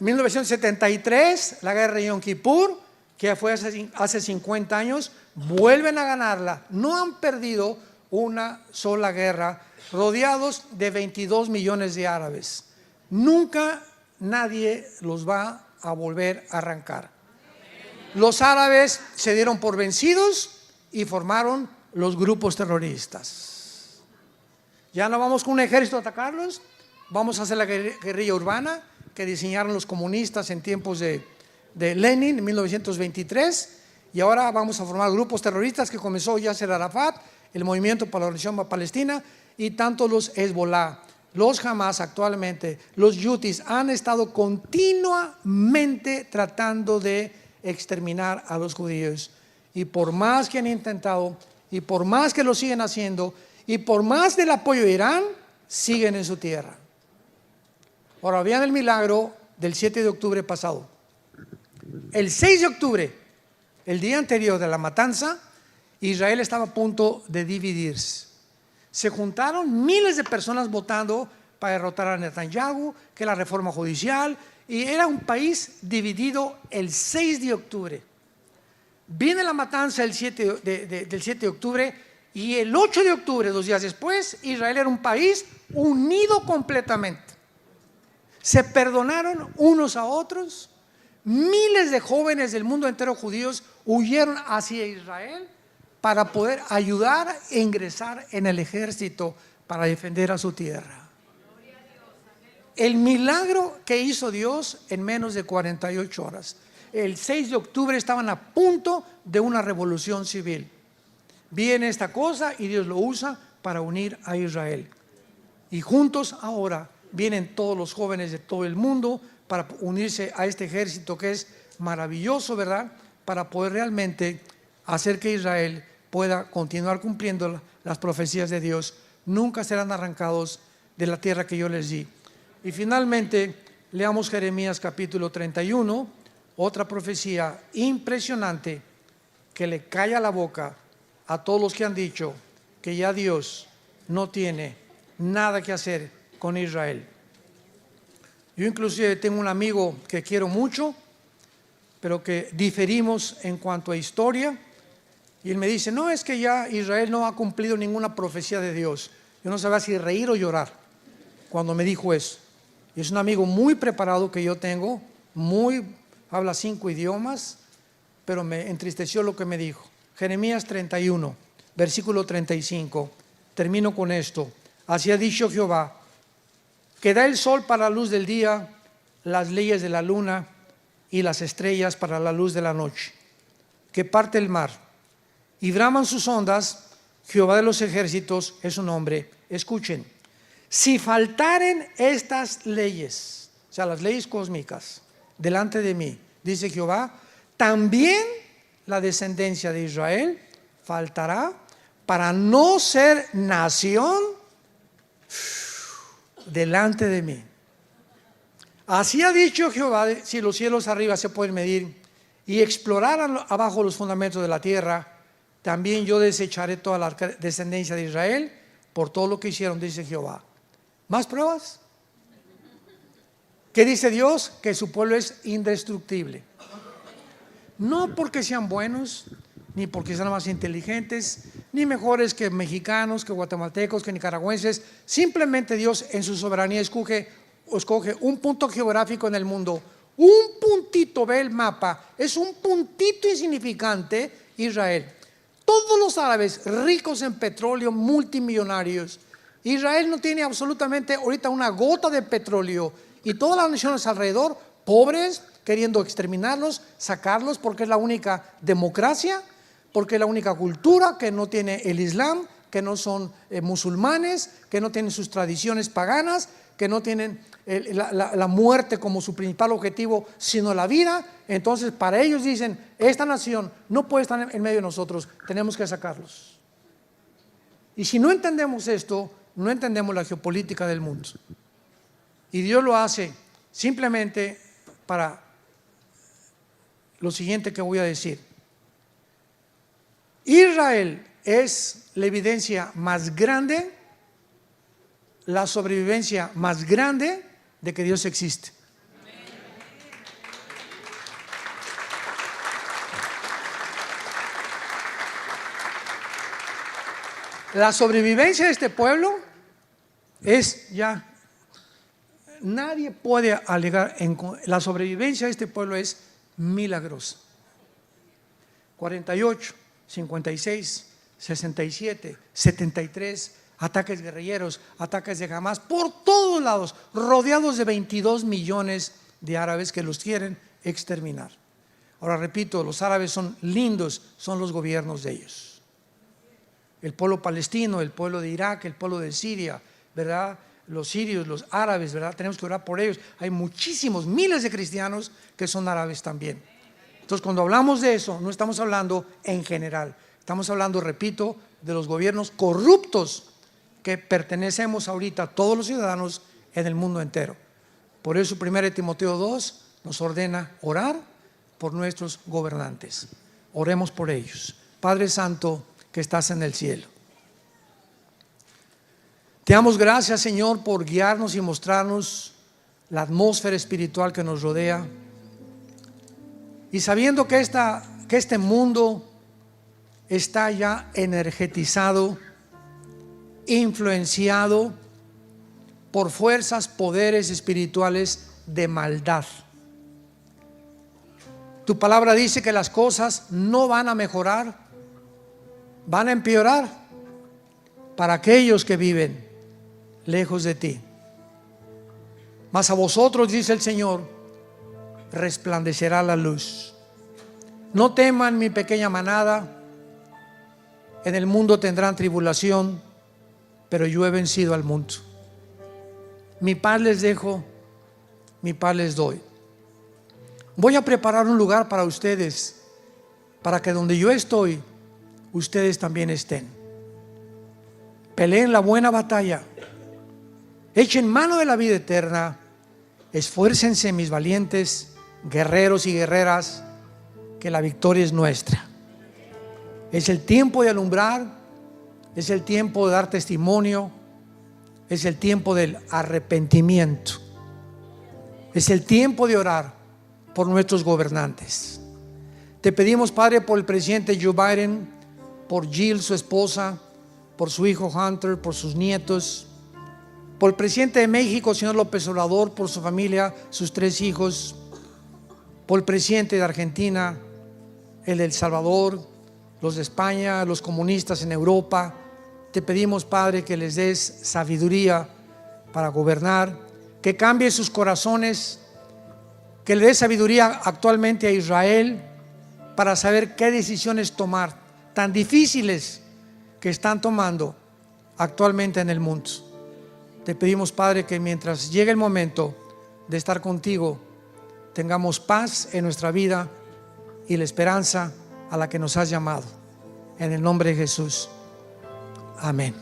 1973, la guerra de Yom Kippur, que fue hace 50 años, vuelven a ganarla. No han perdido una sola guerra, rodeados de 22 millones de árabes. Nunca nadie los va a volver a arrancar. Los árabes se dieron por vencidos y formaron los grupos terroristas. Ya no vamos con un ejército a atacarlos, vamos a hacer la guerrilla urbana que diseñaron los comunistas en tiempos de Lenin en 1923, y ahora vamos a formar grupos terroristas que comenzó Yasser Arafat, el Movimiento para la Liberación Palestina, y tanto los Hezbollah, los Hamas actualmente, los Houthis han estado continuamente tratando de exterminar a los judíos, y por más que han intentado y por más que lo siguen haciendo y por más del apoyo de Irán, siguen en su tierra. Ahora vean el milagro del 7 de octubre pasado. El 6 de octubre, el día anterior de la matanza, Israel estaba a punto de dividirse. Se juntaron miles de personas votando para derrotar a Netanyahu, que la reforma judicial, y era un país dividido el 6 de octubre. Viene la matanza del 7 de octubre y el 8 de octubre, 2 días después, Israel era un país unido completamente. Se perdonaron unos a otros. Miles de jóvenes del mundo entero judíos huyeron hacia Israel para poder ayudar e ingresar en el ejército para defender a su tierra. El milagro que hizo Dios en menos de 48 horas. El 6 de octubre estaban a punto de una revolución civil. Viene esta cosa y Dios lo usa para unir a Israel. Y juntos ahora vienen todos los jóvenes de todo el mundo para unirse a este ejército que es maravilloso, ¿verdad? Para poder realmente hacer que Israel pueda continuar cumpliendo las profecías de Dios. Nunca serán arrancados de la tierra que yo les di. Y finalmente, leamos Jeremías capítulo 31, otra profecía impresionante que le calla la boca a todos los que han dicho que ya Dios no tiene nada que hacer con Israel. Yo inclusive tengo un amigo que quiero mucho, pero que diferimos en cuanto a historia, y él me dice, no, es que ya Israel no ha cumplido ninguna profecía de Dios. Yo no sabía si reír o llorar cuando me dijo eso. Y es un amigo muy preparado que yo tengo, habla 5 idiomas, pero me entristeció lo que me dijo. Jeremías 31, versículo 35, termino con esto. Así ha dicho Jehová, que da el sol para la luz del día, las leyes de la luna y las estrellas para la luz de la noche, que parte el mar y braman sus ondas. Jehová de los ejércitos es su nombre. Escuchen, si faltaren estas leyes, o sea, las leyes cósmicas, delante de mí, dice Jehová, también la descendencia de Israel faltará para no ser nación delante de mí. Así ha dicho Jehová, si los cielos arriba se pueden medir y exploraran abajo los fundamentos de la tierra, también yo desecharé toda la descendencia de Israel por todo lo que hicieron, dice Jehová. ¿Más pruebas? ¿Qué dice Dios? Que su pueblo es indestructible. No porque sean buenos, ni porque sean más inteligentes, ni mejores que mexicanos, que guatemaltecos, que nicaragüenses. Simplemente Dios en su soberanía escoge un punto geográfico en el mundo. Un puntito, ve el mapa, es un puntito insignificante, Israel. Todos los árabes ricos en petróleo, multimillonarios. Israel no tiene absolutamente ahorita una gota de petróleo, y todas las naciones alrededor, pobres, queriendo exterminarlos, sacarlos, porque es la única democracia, porque es la única cultura que no tiene el Islam, que no son musulmanes, que no tienen sus tradiciones paganas, que no tienen la muerte como su principal objetivo, sino la vida. Entonces para ellos dicen, esta nación no puede estar en medio de nosotros, tenemos que sacarlos. Y si no entendemos esto, no entendemos la geopolítica del mundo. Y Dios lo hace simplemente para lo siguiente que voy a decir. Israel es la evidencia más grande, la sobrevivencia más grande de que Dios existe. La sobrevivencia de este pueblo es ya, nadie puede alegar, la sobrevivencia de este pueblo es milagrosa. 48, 56, 67, 73, ataques guerrilleros, ataques de Hamas, por todos lados, rodeados de 22 millones de árabes que los quieren exterminar. Ahora repito, los árabes son lindos, son los gobiernos de ellos. El pueblo palestino, el pueblo de Irak, el pueblo de Siria, ¿verdad? Los sirios, los árabes, ¿verdad? Tenemos que orar por ellos. Hay muchísimos, miles de cristianos que son árabes también. Entonces, cuando hablamos de eso, no estamos hablando en general. Estamos hablando, repito, de los gobiernos corruptos que pertenecemos ahorita todos los ciudadanos en el mundo entero. Por eso 1 Timoteo 2 nos ordena orar por nuestros gobernantes. Oremos por ellos. Padre Santo que estás en el cielo, te damos gracias, Señor, por guiarnos y mostrarnos la atmósfera espiritual que nos rodea. Y sabiendo que este mundo está ya energetizado, influenciado por fuerzas, poderes espirituales de maldad. Tu palabra dice que las cosas no van a mejorar, van a empeorar para aquellos que viven lejos de ti. Mas a vosotros, dice el Señor, resplandecerá la luz. No teman, mi pequeña manada, en el mundo tendrán tribulación, pero yo he vencido al mundo. Mi paz les dejo, mi paz les doy. Voy a preparar un lugar para ustedes, para que donde yo estoy, ustedes también estén. Peleen la buena batalla, echen mano de la vida eterna, esfuércense, mis valientes guerreros y guerreras, que la victoria es nuestra. Es el tiempo de alumbrar, es el tiempo de dar testimonio, es el tiempo del arrepentimiento, es el tiempo de orar por nuestros gobernantes. Te pedimos, Padre, por el presidente Joe Biden, por Jill, su esposa, por su hijo Hunter, por sus nietos, por el presidente de México, señor López Obrador, por su familia, sus 3 hijos, por el presidente de Argentina, el de El Salvador, los de España, los comunistas en Europa. Te pedimos, Padre, que les des sabiduría para gobernar, que cambie sus corazones, que le des sabiduría actualmente a Israel para saber qué decisiones tomar, tan difíciles que están tomando actualmente en el mundo. Te pedimos, Padre, que mientras llegue el momento de estar contigo, tengamos paz en nuestra vida y la esperanza a la que nos has llamado. En el nombre de Jesús. Amén.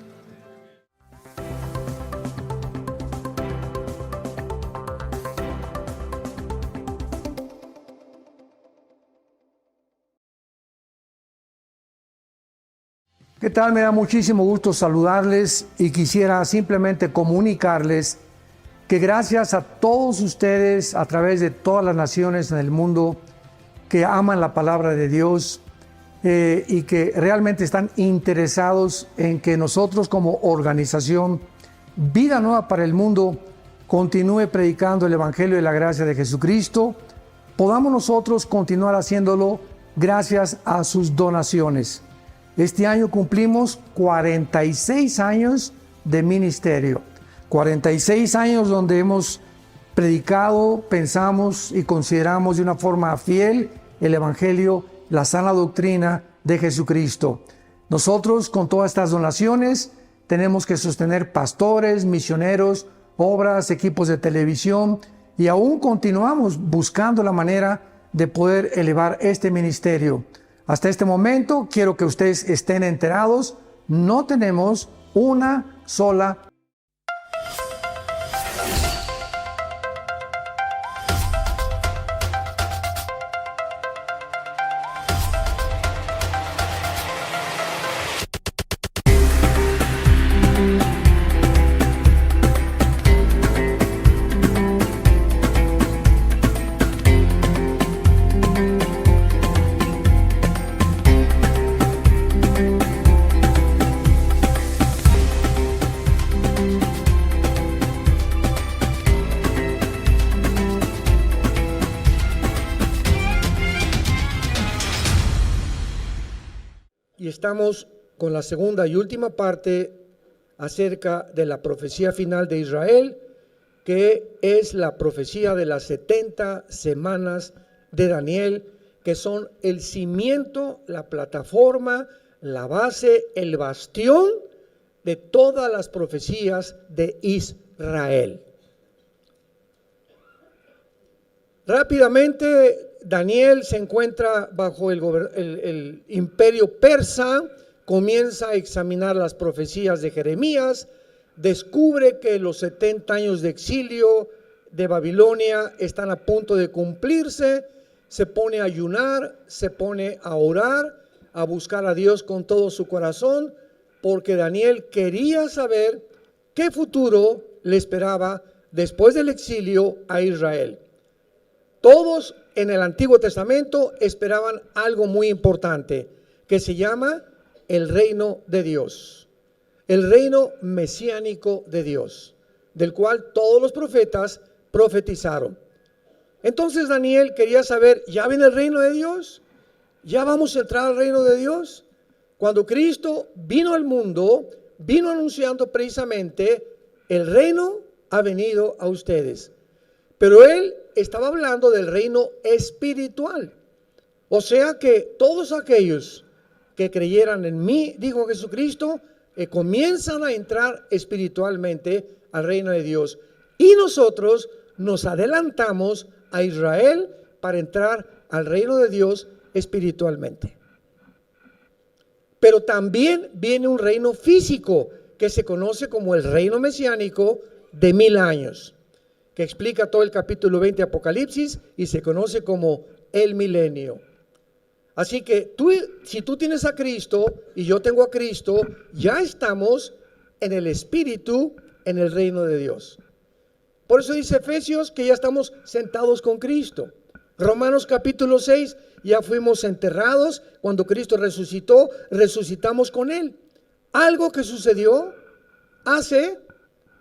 ¿Qué tal? Me da muchísimo gusto saludarles y quisiera simplemente comunicarles que gracias a todos ustedes a través de todas las naciones en el mundo que aman la palabra de Dios y que realmente están interesados en que nosotros como organización Vida Nueva para el Mundo continúe predicando el Evangelio de la gracia de Jesucristo, podamos nosotros continuar haciéndolo gracias a sus donaciones. Este año cumplimos 46 años de ministerio, 46 años donde hemos predicado, pensamos y consideramos de una forma fiel el Evangelio, la sana doctrina de Jesucristo. Nosotros con todas estas donaciones tenemos que sostener pastores, misioneros, obras, equipos de televisión y aún continuamos buscando la manera de poder elevar este ministerio. Hasta este momento, quiero que ustedes estén enterados, no tenemos una sola. Y estamos con la segunda y última parte acerca de la profecía final de Israel, que es la profecía de las 70 semanas de Daniel, que son el cimiento, la plataforma, la base, el bastión de todas las profecías de Israel. Rápidamente, Daniel se encuentra bajo el imperio persa, comienza a examinar las profecías de Jeremías, descubre que los 70 años de exilio de Babilonia están a punto de cumplirse, se pone a ayunar, se pone a orar, a buscar a Dios con todo su corazón, porque Daniel quería saber qué futuro le esperaba después del exilio a Israel. Todos en el Antiguo Testamento esperaban algo muy importante, que se llama el reino de Dios, el reino mesiánico de Dios, del cual todos los profetas profetizaron. Entonces Daniel quería saber, ¿ya viene el reino de Dios? ¿Ya vamos a entrar al reino de Dios? Cuando Cristo vino al mundo, vino anunciando precisamente, el reino ha venido a ustedes. Pero él estaba hablando del reino espiritual. O sea que todos aquellos que creyeran en mí, dijo Jesucristo, comienzan a entrar espiritualmente al reino de Dios. Y nosotros nos adelantamos a Israel para entrar al reino de Dios espiritualmente. Pero también viene un reino físico que se conoce como el reino mesiánico de 1000 años. Que explica todo el capítulo 20 de Apocalipsis y se conoce como el milenio. Así que si tú tienes a Cristo y yo tengo a Cristo, ya estamos en el Espíritu, en el reino de Dios. Por eso dice Efesios que ya estamos sentados con Cristo. Romanos capítulo 6, ya fuimos enterrados, cuando Cristo resucitó, resucitamos con Él. Algo que sucedió hace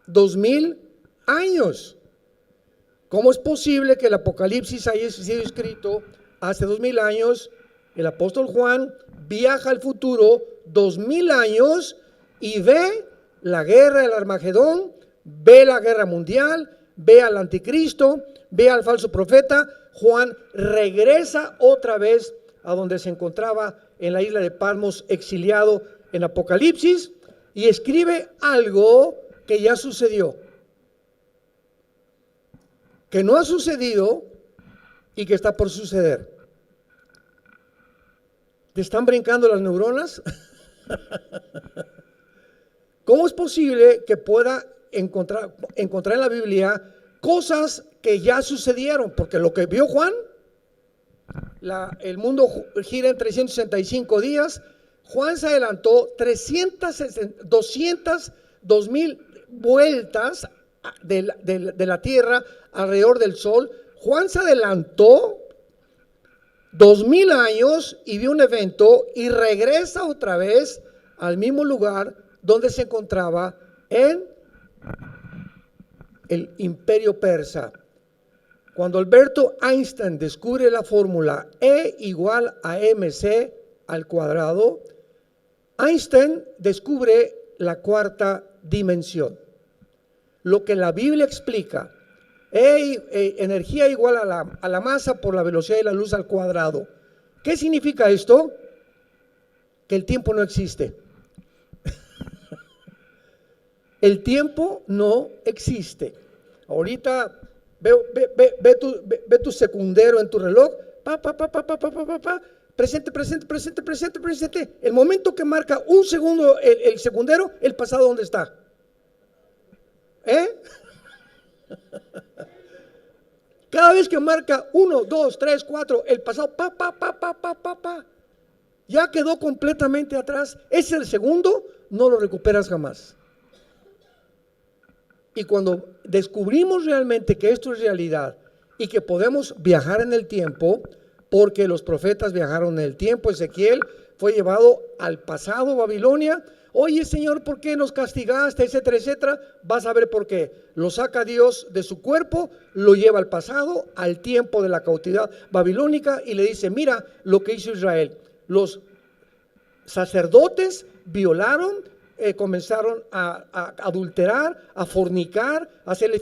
2000 años. ¿Cómo es posible que el Apocalipsis haya sido escrito hace 2000 años? El apóstol Juan viaja al futuro 2000 años y ve la guerra del Armagedón, ve la guerra mundial, ve al anticristo, ve al falso profeta. Juan regresa otra vez a donde se encontraba en la isla de Patmos, exiliado en Apocalipsis, y escribe algo que ya sucedió, que no ha sucedido y que está por suceder. ¿Te están brincando las neuronas? ¿Cómo es posible que pueda encontrar en la Biblia cosas que ya sucedieron? Porque lo que vio Juan, el mundo gira en 365 días. Juan se adelantó 202,000 vueltas de la tierra alrededor del sol. Juan se adelantó 2000 años y vio un evento y regresa otra vez al mismo lugar donde se encontraba en el imperio persa. Cuando Alberto Einstein descubre la fórmula E igual a mc al cuadrado, Einstein descubre la cuarta dimensión. Lo que la Biblia explica, energía igual a la masa por la velocidad de la luz al cuadrado. ¿Qué significa esto? Que el tiempo no existe. El tiempo no existe. Ahorita ve tu secundero en tu reloj. Presente. El momento que marca un segundo el secundero, el pasado, ¿dónde está? Cada vez que marca 1, 2, 3, 4, el pasado, ya quedó completamente atrás. Es el segundo, no lo recuperas jamás. Y cuando descubrimos realmente que esto es realidad y que podemos viajar en el tiempo, porque los profetas viajaron en el tiempo, Ezequiel fue llevado al pasado, Babilonia. Oye, Señor, ¿por qué nos castigaste? Etcétera, etcétera. Vas a ver por qué. Lo saca Dios de su cuerpo, lo lleva al pasado, al tiempo de la cautividad babilónica, y le dice: mira lo que hizo Israel. Los sacerdotes violaron, comenzaron a adulterar, a fornicar, a hacerle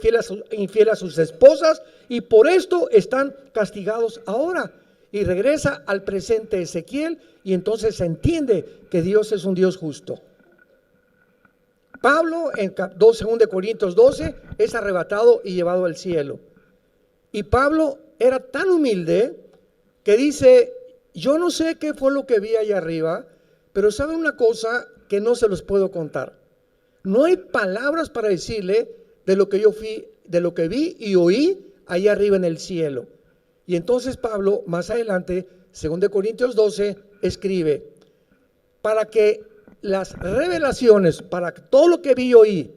infiel a sus esposas, y por esto están castigados ahora. Y regresa al presente Ezequiel, y entonces se entiende que Dios es un Dios justo. Pablo en 2 Corintios 12 es arrebatado y llevado al cielo. Y Pablo era tan humilde que dice: yo no sé qué fue lo que vi allá arriba, pero ¿saben una cosa que no se los puedo contar? No hay palabras para decirle de lo que yo fui, de lo que vi y oí allá arriba en el cielo. Y entonces Pablo, más adelante, 2 Corintios 12, escribe: para que las revelaciones, para que todo lo que vi y oí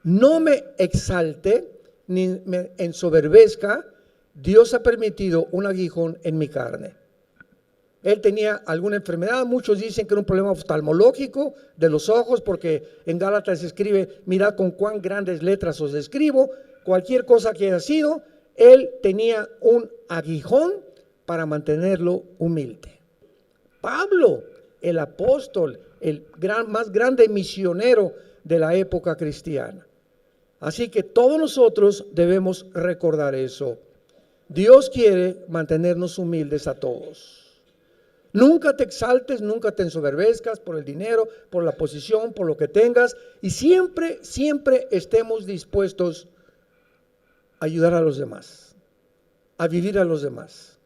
no me exalte ni me ensoberbezca, Dios ha permitido un aguijón en mi carne. Él tenía alguna enfermedad, muchos dicen que era un problema oftalmológico de los ojos, porque en Gálatas se escribe: mirad con cuán grandes letras os escribo. Cualquier cosa que haya sido, él tenía un aguijón para mantenerlo humilde. Pablo, el apóstol, el más grande misionero de la época cristiana. Así que todos nosotros debemos recordar eso. Dios quiere mantenernos humildes a todos. Nunca te exaltes, nunca te ensoberbezcas por el dinero, por la posición, por lo que tengas, y siempre estemos dispuestos a ayudar a los demás, a vivir a los demás.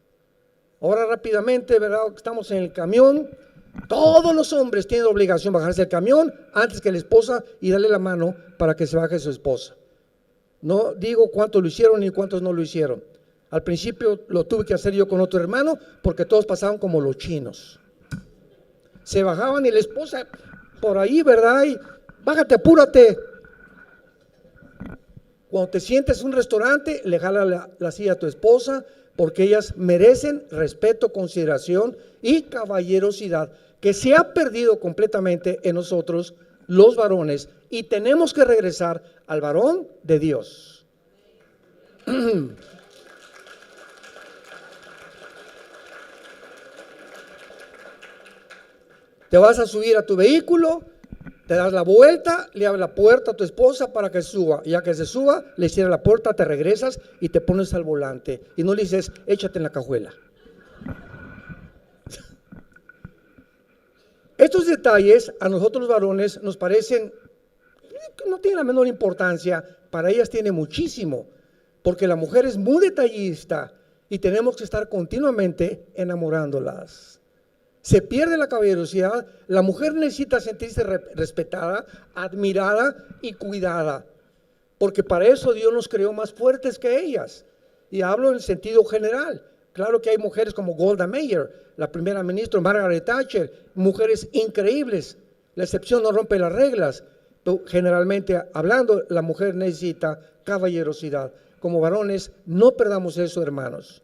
Ahora rápidamente, ¿verdad? Estamos en el camión. Todos los hombres tienen obligación de bajarse del camión antes que la esposa y darle la mano para que se baje su esposa. No digo cuántos lo hicieron ni cuántos no lo hicieron. Al principio lo tuve que hacer yo con otro hermano, porque todos pasaban como los chinos. Se bajaban y la esposa por ahí, ¿verdad? Y bájate, apúrate. Cuando te sientes en un restaurante, le jala la silla a tu esposa, porque ellas merecen respeto, consideración y caballerosidad, que se ha perdido completamente en nosotros los varones, y tenemos que regresar al varón de Dios. Te vas a subir a tu vehículo, te das la vuelta, le abres la puerta a tu esposa para que suba. Ya que se suba, le cierras la puerta, te regresas y te pones al volante. Y no le dices: échate en la cajuela. Estos detalles a nosotros los varones nos parecen que no tienen la menor importancia. Para ellas tiene muchísimo, porque la mujer es muy detallista y tenemos que estar continuamente enamorándolas. Se pierde la caballerosidad. La mujer necesita sentirse respetada, admirada y cuidada, porque para eso Dios nos creó más fuertes que ellas. Y hablo en sentido general. Claro que hay mujeres como Golda Meir, la primera ministra, Margaret Thatcher, mujeres increíbles. La excepción no rompe las reglas. Pero generalmente hablando, la mujer necesita caballerosidad. Como varones, no perdamos eso, hermanos.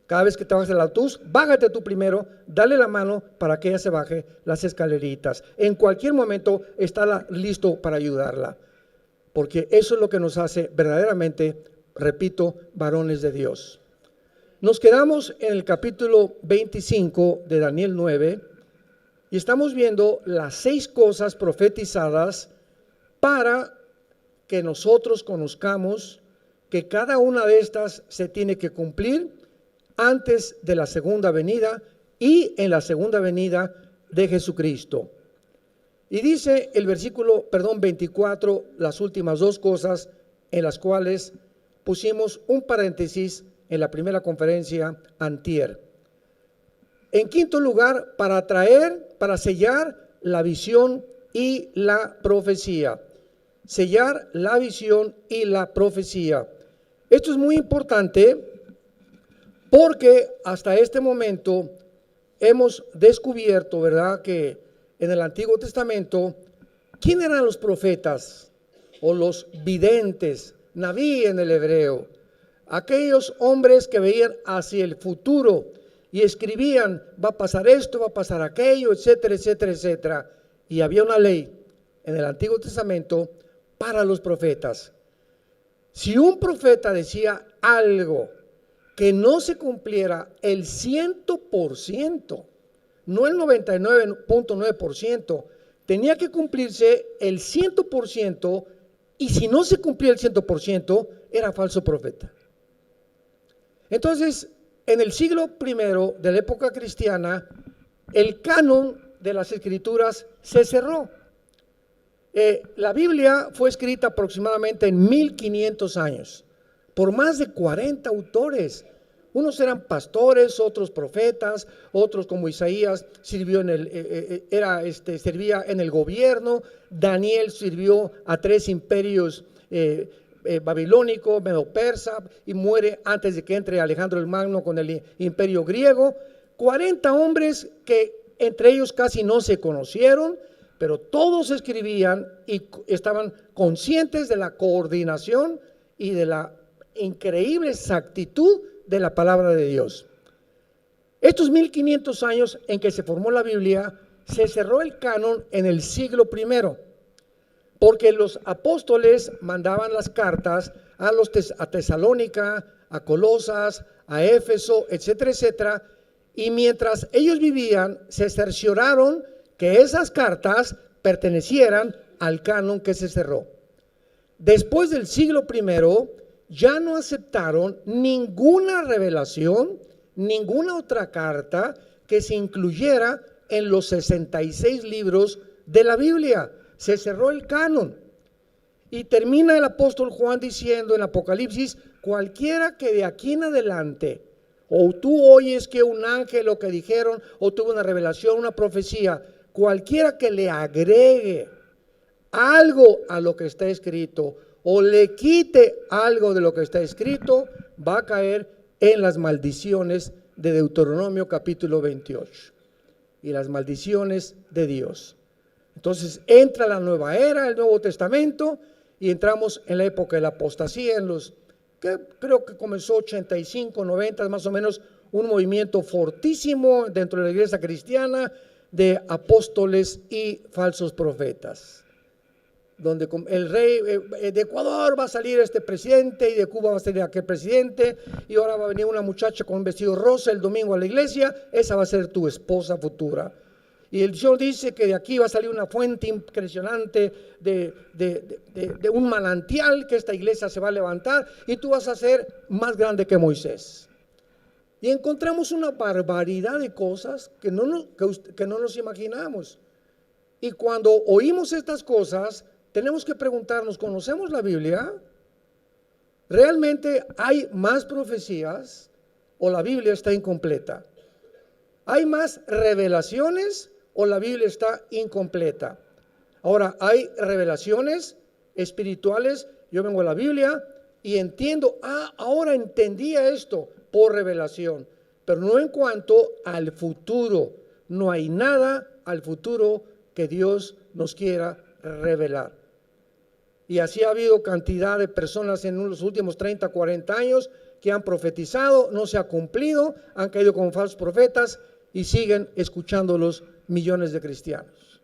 Cada vez que te bajes del autobús, bájate tú primero, dale la mano para que ella se baje las escaleritas. En cualquier momento está listo para ayudarla, porque eso es lo que nos hace verdaderamente, repito, varones de Dios. Nos quedamos en el capítulo 25 de Daniel 9 y estamos viendo las 6 cosas profetizadas para que nosotros conozcamos que cada una de estas se tiene que cumplir antes de la segunda venida y en la segunda venida de Jesucristo. Y dice el versículo, 24, las últimas 2 cosas en las cuales pusimos un paréntesis en la primera conferencia antier. En quinto lugar, para sellar la visión y la profecía. Sellar la visión y la profecía. Esto es muy importante porque hasta este momento hemos descubierto, ¿verdad?, que en el Antiguo Testamento, ¿quién eran los profetas o los videntes? Naví en el hebreo. Aquellos hombres que veían hacia el futuro y escribían, va a pasar esto, va a pasar aquello, etcétera, etcétera, etcétera. Y había una ley en el Antiguo Testamento para los profetas. Si un profeta decía algo que no se cumpliera el 100%, no el 99.9%, tenía que cumplirse el 100%, y si no se cumplía el 100%, era falso profeta. Entonces, en el siglo I de la época cristiana, el canon de las escrituras se cerró. La Biblia fue escrita aproximadamente en 1500 años por más de 40 autores. Unos eran pastores, otros profetas, otros como Isaías sirvió servía en el gobierno. Daniel sirvió a 3 imperios babilónico, medo-persa, y muere antes de que entre Alejandro el Magno con el imperio griego. 40 hombres que entre ellos casi no se conocieron, pero todos escribían y estaban conscientes de la coordinación y de la increíble exactitud de la palabra de Dios. Estos 1500 años en que se formó la Biblia, se cerró el canon en el siglo I, porque los apóstoles mandaban las cartas a Tesalónica, a Colosas, a Éfeso, etcétera, etcétera, y mientras ellos vivían, se cercioraron que esas cartas pertenecieran al canon que se cerró. Después del siglo I, ya no aceptaron ninguna revelación, ninguna otra carta que se incluyera en los 66 libros de la Biblia. Se cerró el canon. Y termina el apóstol Juan diciendo en Apocalipsis, cualquiera que de aquí en adelante, o tú oyes que un ángel lo que dijeron, o tuvo una revelación, una profecía, cualquiera que le agregue algo a lo que está escrito, o le quite algo de lo que está escrito, va a caer en las maldiciones de Deuteronomio capítulo 28 y las maldiciones de Dios. Entonces entra la nueva era, el Nuevo Testamento, y entramos en la época de la apostasía, que creo que comenzó 85, 90, más o menos, un movimiento fortísimo dentro de la iglesia cristiana de apóstoles y falsos profetas, donde el rey de Ecuador va a salir este presidente y de Cuba va a salir aquel presidente, y ahora va a venir una muchacha con un vestido rosa el domingo a la iglesia, esa va a ser tu esposa futura. Y el Señor dice que de aquí va a salir una fuente impresionante de un manantial, que esta iglesia se va a levantar y tú vas a ser más grande que Moisés. Y encontramos una barbaridad de cosas que no nos imaginamos. Y cuando oímos estas cosas, tenemos que preguntarnos, ¿conocemos la Biblia? ¿Realmente hay más profecías o la Biblia está incompleta? ¿Hay más revelaciones o la Biblia está incompleta? Ahora, hay revelaciones espirituales. Yo vengo a la Biblia y entiendo, ahora entendía esto por revelación. pero no en cuanto al futuro. No hay nada al futuro que Dios nos quiera revelar. Y así ha habido cantidad de personas en los últimos 30, 40 años que han profetizado, no se ha cumplido, han caído como falsos profetas y siguen escuchándolos millones de cristianos.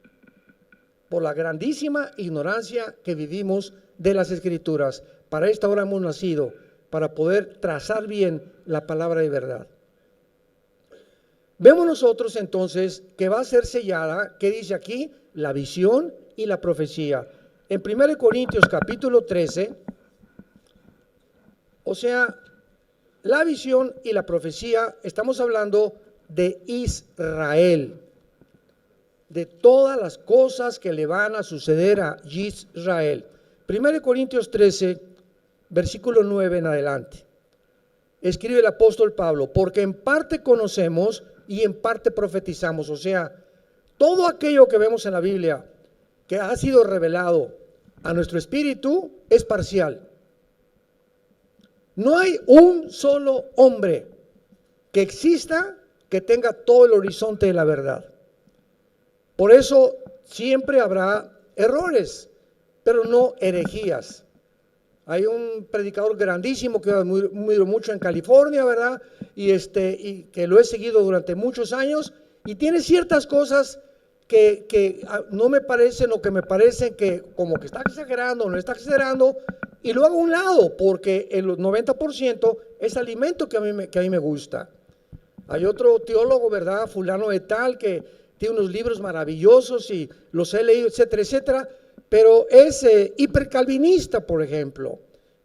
Por la grandísima ignorancia que vivimos de las Escrituras. Para esta hora hemos nacido, para poder trazar bien la palabra de verdad. Vemos nosotros entonces que va a ser sellada, ¿qué dice aquí? La visión y la profecía. En 1 Corintios capítulo 13, o sea, la visión y la profecía, estamos hablando de Israel, de todas las cosas que le van a suceder a Israel. 1 Corintios 13, versículo 9 en adelante. Escribe el apóstol Pablo, porque en parte conocemos y en parte profetizamos, o sea, todo aquello que vemos en la Biblia que ha sido revelado a nuestro espíritu es parcial. No hay un solo hombre que exista que tenga todo el horizonte de la verdad. Por eso siempre habrá errores, pero no herejías. Hay un predicador grandísimo que admiro mucho en California, ¿verdad? Y que lo he seguido durante muchos años y tiene ciertas cosas que no me parecen o que me parecen que como que está exagerando o no está exagerando, y lo hago a un lado porque el 90% es alimento que a mí me gusta. Hay otro teólogo, ¿verdad? Fulano de tal, que tiene unos libros maravillosos y los he leído, etcétera, etcétera, pero es hipercalvinista, por ejemplo,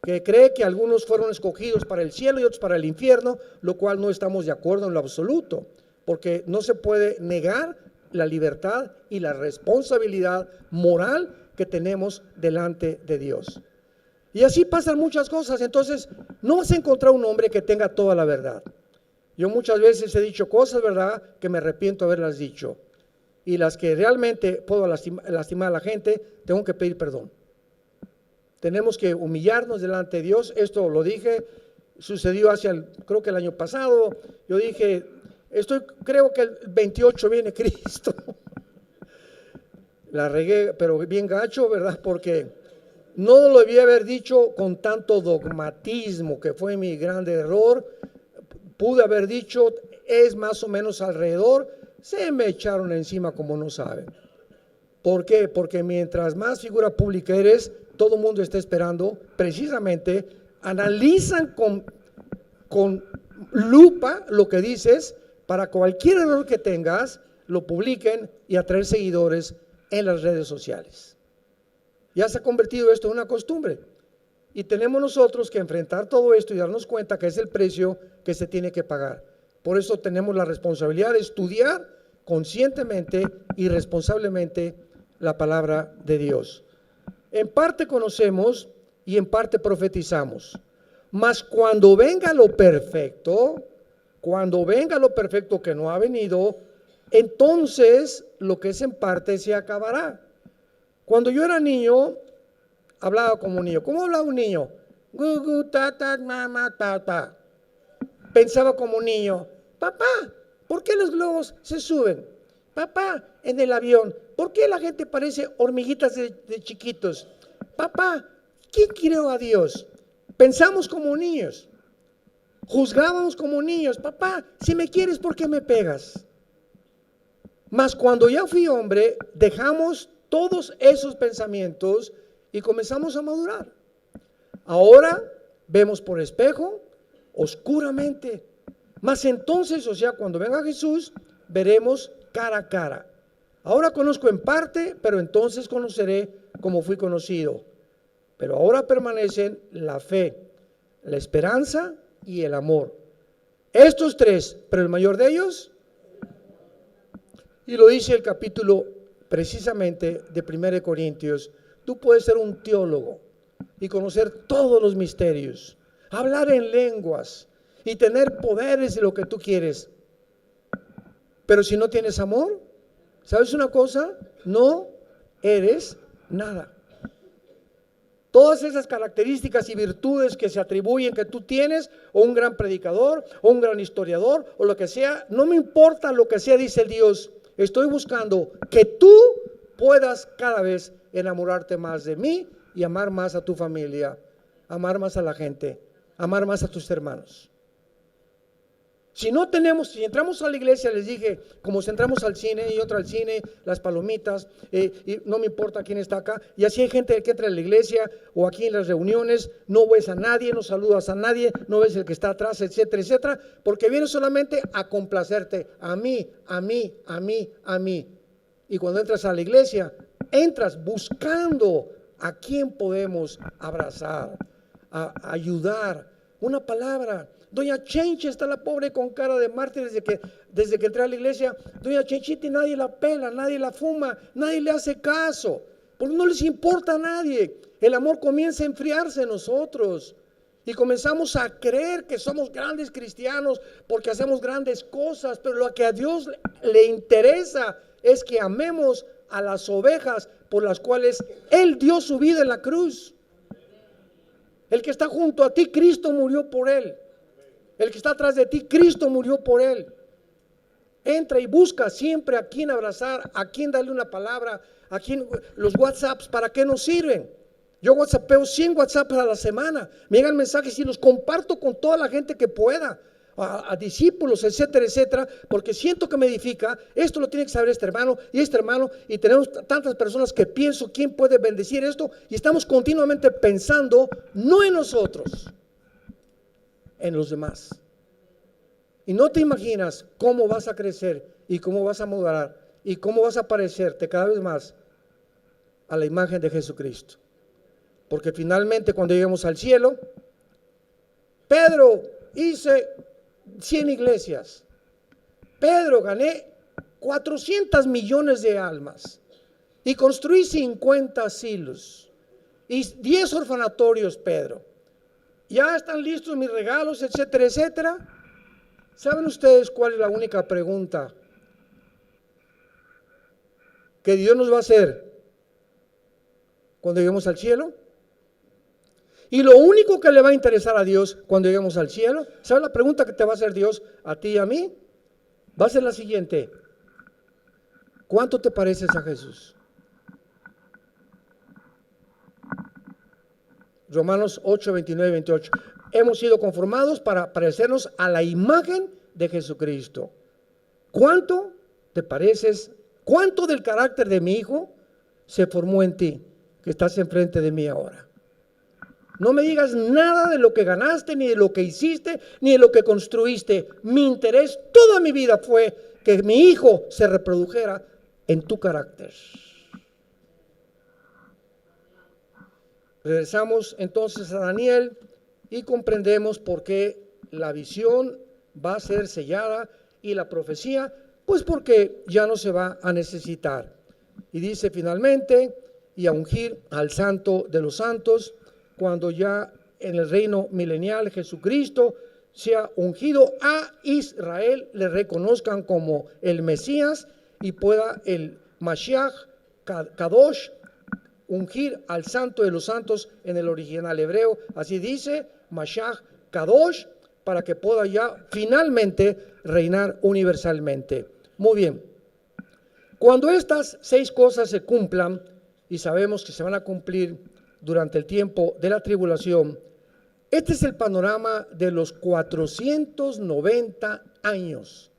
que cree que algunos fueron escogidos para el cielo y otros para el infierno, lo cual no estamos de acuerdo en lo absoluto, porque no se puede negar la libertad y la responsabilidad moral que tenemos delante de Dios. Y así pasan muchas cosas. Entonces no vas a encontrar un hombre que tenga toda la verdad. Yo muchas veces he dicho cosas, ¿verdad?, que me arrepiento de haberlas dicho, y las que realmente puedo lastimar a la gente, tengo que pedir perdón. Tenemos que humillarnos delante de Dios. Esto lo dije, sucedió creo que el año pasado. Yo dije, creo que el 28 viene Cristo. La regué, pero bien gacho, ¿verdad? Porque no lo debía haber dicho con tanto dogmatismo, que fue mi grande error. Pude haber dicho, es más o menos alrededor. Se me echaron encima como no saben. ¿Por qué? Porque mientras más figura pública eres, todo el mundo está esperando, precisamente, analizan con lupa lo que dices, para cualquier error que tengas, lo publiquen y atraer seguidores en las redes sociales. Ya se ha convertido esto en una costumbre. Y tenemos nosotros que enfrentar todo esto y darnos cuenta que es el precio que se tiene que pagar. Por eso tenemos la responsabilidad de estudiar conscientemente y responsablemente la palabra de Dios. En parte conocemos y en parte profetizamos. Mas cuando venga lo perfecto que no ha venido, entonces lo que es en parte se acabará. Cuando yo era niño, hablaba como un niño. ¿Cómo hablaba un niño? Gugu, tata, mamá, tata. Pensaba como un niño. Papá, ¿por qué los globos se suben? Papá, en el avión, ¿por qué la gente parece hormiguitas de chiquitos? Papá, ¿quién creó a Dios? Pensamos como niños. Juzgábamos como niños. Papá, si me quieres, ¿por qué me pegas? Mas cuando ya fui hombre, dejamos todos esos pensamientos y comenzamos a madurar. Ahora vemos por espejo, oscuramente. Mas entonces, o sea, cuando venga Jesús, veremos cara a cara. Ahora conozco en parte, pero entonces conoceré como fui conocido. Pero ahora permanecen la fe, la esperanza y el amor. Estos tres, pero el mayor de ellos, y lo dice el capítulo precisamente de 1 Corintios, tú puedes ser un teólogo y conocer todos los misterios, hablar en lenguas y tener poderes de lo que tú quieres. Pero si no tienes amor, ¿sabes una cosa? No eres nada. Todas esas características y virtudes que se atribuyen que tú tienes, o un gran predicador, o un gran historiador, o lo que sea, no me importa lo que sea, dice Dios. Estoy buscando que tú puedas cada vez enamorarte más de mí y amar más a tu familia, amar más a la gente, amar más a tus hermanos. Si entramos a la iglesia, les dije, como si entramos al cine y otro al cine, las palomitas, y no me importa quién está acá, y así hay gente que entra a la iglesia o aquí en las reuniones, no ves a nadie, no saludas a nadie, no ves el que está atrás, etcétera, etcétera, porque viene solamente a complacerte, a mí, a mí, a mí, a mí. Y cuando entras a la iglesia, entras buscando a quién podemos abrazar, a ayudar, una palabra. Doña Chenchi está la pobre con cara de mártir desde que entré a la iglesia. Doña Chenchita nadie la pela, nadie la fuma, nadie le hace caso, porque no les importa a nadie. El amor comienza a enfriarse en nosotros y comenzamos a creer que somos grandes cristianos porque hacemos grandes cosas, pero lo que a Dios le interesa es que amemos a las ovejas por las cuales Él dio su vida en la cruz. El que está junto a ti, Cristo murió por él. El que está atrás de ti, Cristo murió por él. Entra y busca siempre a quien abrazar, a quien darle una palabra, a quien los WhatsApps, ¿para qué nos sirven? Yo WhatsAppeo 100 WhatsApps a la semana, me llegan mensajes y los comparto con toda la gente que pueda, a discípulos, etcétera, etcétera, porque siento que me edifica. Esto lo tiene que saber este hermano, y tenemos tantas personas que pienso quién puede bendecir esto, y estamos continuamente pensando, no en nosotros, en los demás. Y no te imaginas cómo vas a crecer y cómo vas a madurar y cómo vas a parecerte cada vez más a la imagen de Jesucristo. Porque finalmente cuando lleguemos al cielo, Pedro, hice 100 iglesias. Pedro, gané 400 millones de almas y construí 50 asilos y 10 orfanatorios, Pedro. Ya están listos mis regalos, etcétera, etcétera. ¿Saben ustedes cuál es la única pregunta que Dios nos va a hacer cuando lleguemos al cielo? Y lo único que le va a interesar a Dios cuando lleguemos al cielo, ¿sabes la pregunta que te va a hacer Dios a ti y a mí? Va a ser la siguiente: ¿cuánto te pareces a Jesús? Romanos 8, 29 y 28. Hemos sido conformados para parecernos a la imagen de Jesucristo. ¿Cuánto te pareces? ¿Cuánto del carácter de mi hijo se formó en ti, que estás enfrente de mí ahora? No me digas nada de lo que ganaste, ni de lo que hiciste, ni de lo que construiste. Mi interés toda mi vida fue que mi hijo se reprodujera en tu carácter. Regresamos entonces a Daniel y comprendemos por qué la visión va a ser sellada y la profecía, pues porque ya no se va a necesitar. Y dice finalmente, y a ungir al santo de los santos, cuando ya en el reino milenial Jesucristo sea ungido a Israel, le reconozcan como el Mesías y pueda el Mashiach Kadosh ungir al santo de los santos en el original hebreo, así dice, Mashiach Kadosh, para que pueda ya finalmente reinar universalmente. Muy bien, cuando estas 6 cosas se cumplan, y sabemos que se van a cumplir durante el tiempo de la tribulación, este es el panorama de los 490 años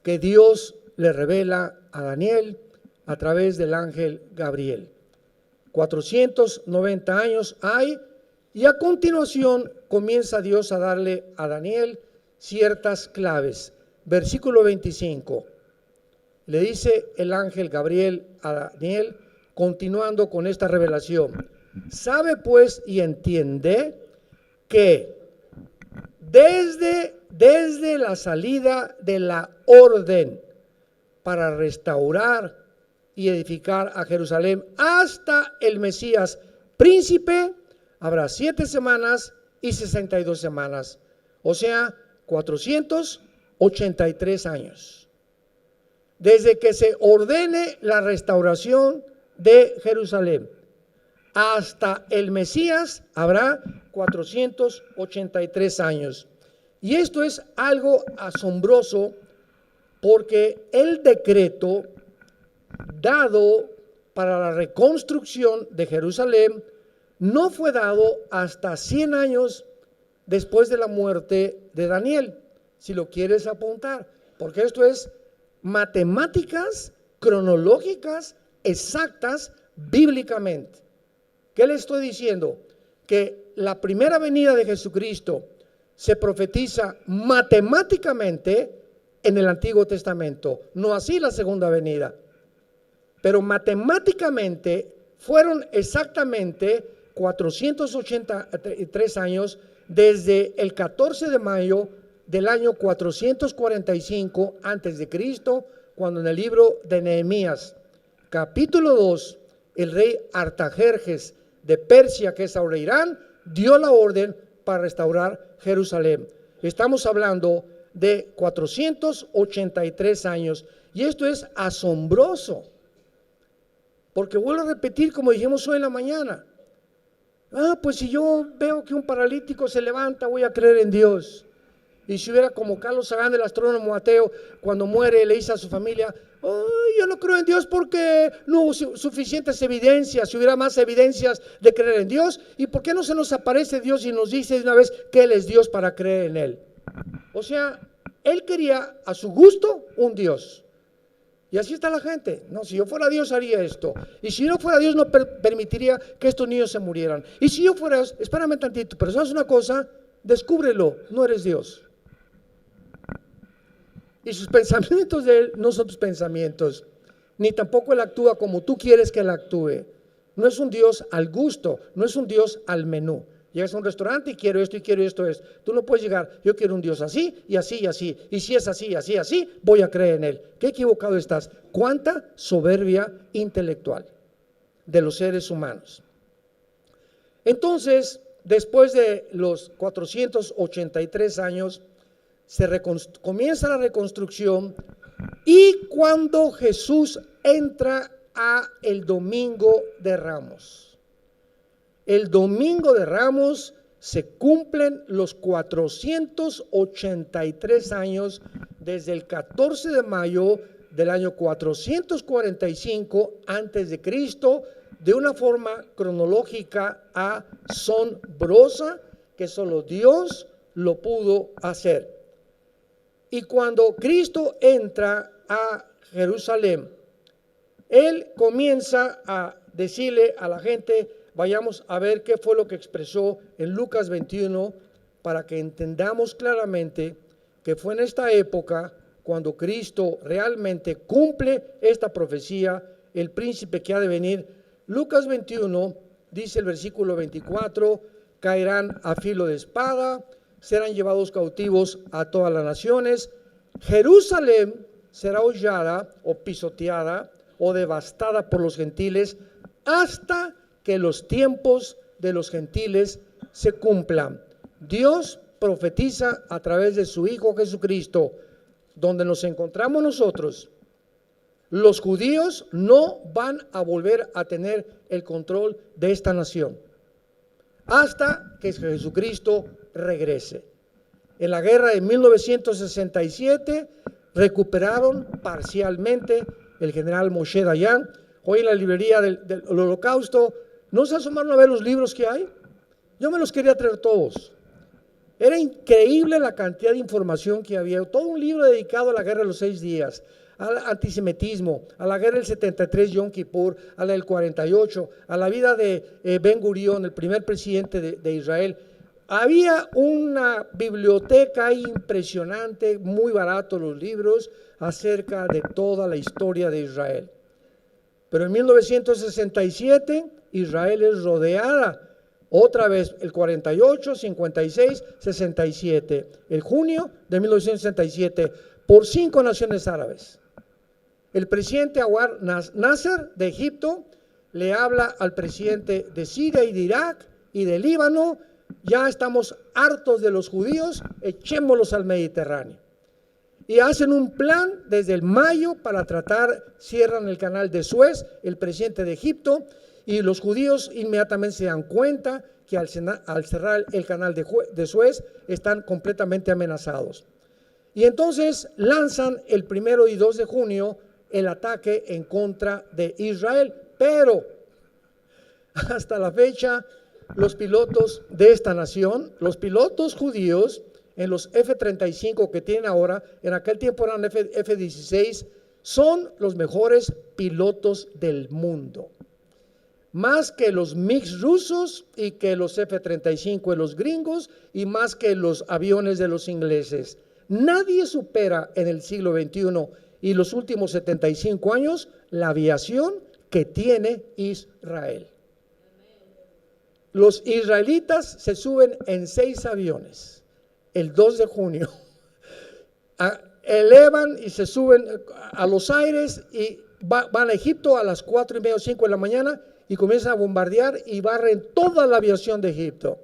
que Dios le revela a Daniel a través del ángel Gabriel. 490 años hay, y a continuación comienza Dios a darle a Daniel ciertas claves. Versículo 25, le dice el ángel Gabriel a Daniel, continuando con esta revelación: sabe pues y entiende que desde la salida de la orden para restaurar y edificar a Jerusalén hasta el Mesías príncipe, habrá 7 semanas y 62 semanas, o sea, 483 años. Desde que se ordene la restauración de Jerusalén hasta el Mesías habrá 483 años. Y esto es algo asombroso porque el decreto dado para la reconstrucción de Jerusalén no fue dado hasta 100 años después de la muerte de Daniel, si lo quieres apuntar, porque esto es matemáticas cronológicas exactas bíblicamente. ¿Qué le estoy diciendo? Que la primera venida de Jesucristo se profetiza matemáticamente en el Antiguo Testamento, no así la segunda venida, pero matemáticamente fueron exactamente 483 años desde el 14 de mayo del año 445 antes de Cristo, cuando en el libro de Nehemías, capítulo 2, el rey Artajerjes de Persia, que es ahora Irán, dio la orden para restaurar Jerusalén. Estamos hablando de 483 años, y esto es asombroso, porque vuelvo a repetir como dijimos hoy en la mañana. Pues si yo veo que un paralítico se levanta, voy a creer en Dios. Y si hubiera como Carlos Sagan, el astrónomo ateo, cuando muere le dice a su familia: yo no creo en Dios porque no hubo suficientes evidencias. Si hubiera más evidencias de creer en Dios, ¿y por qué no se nos aparece Dios y nos dice de una vez que Él es Dios para creer en Él? O sea, Él quería a su gusto un Dios. Y así está la gente. No, si yo fuera Dios haría esto. Y si no fuera Dios no permitiría que estos niños se murieran. Y si yo fuera Dios, espérame tantito, pero sabes una cosa, descúbrelo, no eres Dios. Y sus pensamientos de Él no son tus pensamientos, ni tampoco Él actúa como tú quieres que Él actúe. No es un Dios al gusto, no es un Dios al menú. Llegas a un restaurante y quiero esto y quiero esto. Tú no puedes llegar, yo quiero un Dios así y así y así. Y si es así, así, así, voy a creer en Él. Qué equivocado estás. Cuánta soberbia intelectual de los seres humanos. Entonces, después de los 483 años, comienza la reconstrucción, y cuando Jesús entra a el Domingo de Ramos, el Domingo de Ramos se cumplen los 483 años desde el 14 de mayo del año 445 antes de Cristo, de una forma cronológica asombrosa que solo Dios lo pudo hacer. Y cuando Cristo entra a Jerusalén, Él comienza a decirle a la gente, vayamos a ver qué fue lo que expresó en Lucas 21, para que entendamos claramente que fue en esta época cuando Cristo realmente cumple esta profecía, el príncipe que ha de venir. Lucas 21, dice el versículo 24, caerán a filo de espada, serán llevados cautivos a todas las naciones. Jerusalén será hollada o pisoteada o devastada por los gentiles hasta que los tiempos de los gentiles se cumplan. Dios profetiza a través de su Hijo Jesucristo, donde nos encontramos nosotros. Los judíos no van a volver a tener el control de esta nación hasta que Jesucristo regrese. En la guerra de 1967 recuperaron parcialmente el general Moshe Dayan. Hoy en la librería del Holocausto, ¿no se asomaron a ver los libros que hay? Yo me los quería traer todos. Era increíble la cantidad de información que había. Todo un libro dedicado a la guerra de los 6 días, al antisemitismo, a la guerra del 73, Yom Kippur, a la del 48, a la vida de Ben Gurión, el primer presidente de Israel. Había una biblioteca impresionante, muy barato los libros, acerca de toda la historia de Israel. Pero en 1967, Israel es rodeada otra vez, el 48, 56, 67, el junio de 1967, por 5 naciones árabes. El presidente Anwar Nasser de Egipto le habla al presidente de Siria y de Irak y de Líbano: ya estamos hartos de los judíos, echémoslos al Mediterráneo. Y hacen un plan desde el mayo para tratar, cierran el canal de Suez, el presidente de Egipto, y los judíos inmediatamente se dan cuenta que al cerrar el canal de Suez están completamente amenazados. Y entonces lanzan el 1 y 2 de junio el ataque en contra de Israel, pero hasta la fecha los pilotos de esta nación, los pilotos judíos en los F-35 que tienen ahora, en aquel tiempo eran F-16, son los mejores pilotos del mundo. Más que los MiG rusos y que los F-35 de los gringos y más que los aviones de los ingleses. Nadie supera en el siglo XXI y los últimos 75 años la aviación que tiene Israel. Los israelitas se suben en 6 aviones el 2 de junio, elevan y se suben a los aires y van a Egipto a las 4:30 o 5 de la mañana y comienzan a bombardear y barren toda la aviación de Egipto.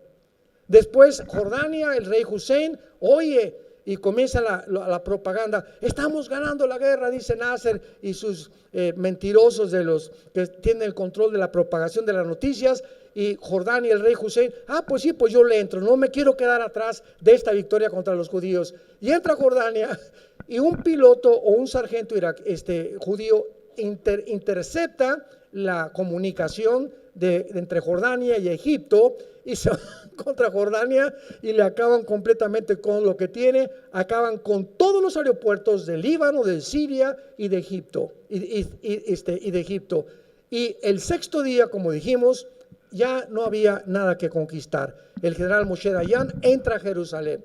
Después Jordania, el rey Hussein, oye, y comienza la propaganda, estamos ganando la guerra, dice Nasser y sus mentirosos de los que tienen el control de la propagación de las noticias. Y Jordania, el rey Hussein, pues sí, pues yo le entro, no me quiero quedar atrás de esta victoria contra los judíos. Y entra Jordania y un piloto o un sargento judío intercepta la comunicación entre Jordania y Egipto y se van contra Jordania y le acaban completamente con lo que tiene, acaban con todos los aeropuertos del Líbano, de Siria y de Egipto. Y de Egipto. Y el 6º día, como dijimos, ya no había nada que conquistar. El general Moshe Dayan entra a Jerusalén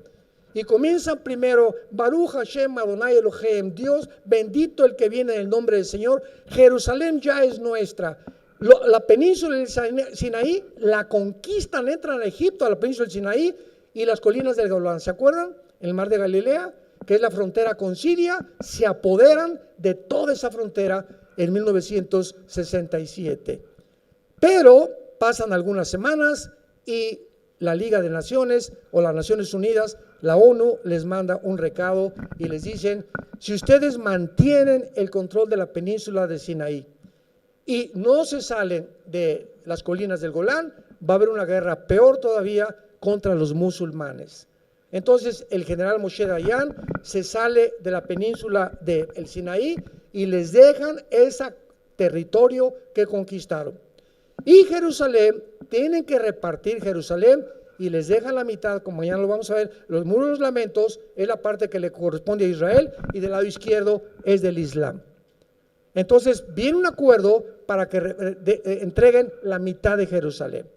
y comienza primero, Baruch Hashem Adonai Elohim, Dios bendito el que viene en el nombre del Señor. Jerusalén ya es nuestra. La península del Sinaí la conquistan, entran a Egipto, a la península del Sinaí y las colinas del Golán. ¿Se acuerdan? El mar de Galilea, que es la frontera con Siria, se apoderan de toda esa frontera en 1967. Pero pasan algunas semanas y la Liga de Naciones o las Naciones Unidas, la ONU, les manda un recado y les dicen, si ustedes mantienen el control de la península de Sinaí y no se salen de las colinas del Golán, va a haber una guerra peor todavía contra los musulmanes. Entonces el general Moshe Dayan se sale de la península del Sinaí y les dejan ese territorio que conquistaron. Y Jerusalén, tienen que repartir Jerusalén y les dejan la mitad, como mañana lo vamos a ver, los muros de los lamentos es la parte que le corresponde a Israel y del lado izquierdo es del Islam. Entonces viene un acuerdo para que entreguen la mitad de Jerusalén.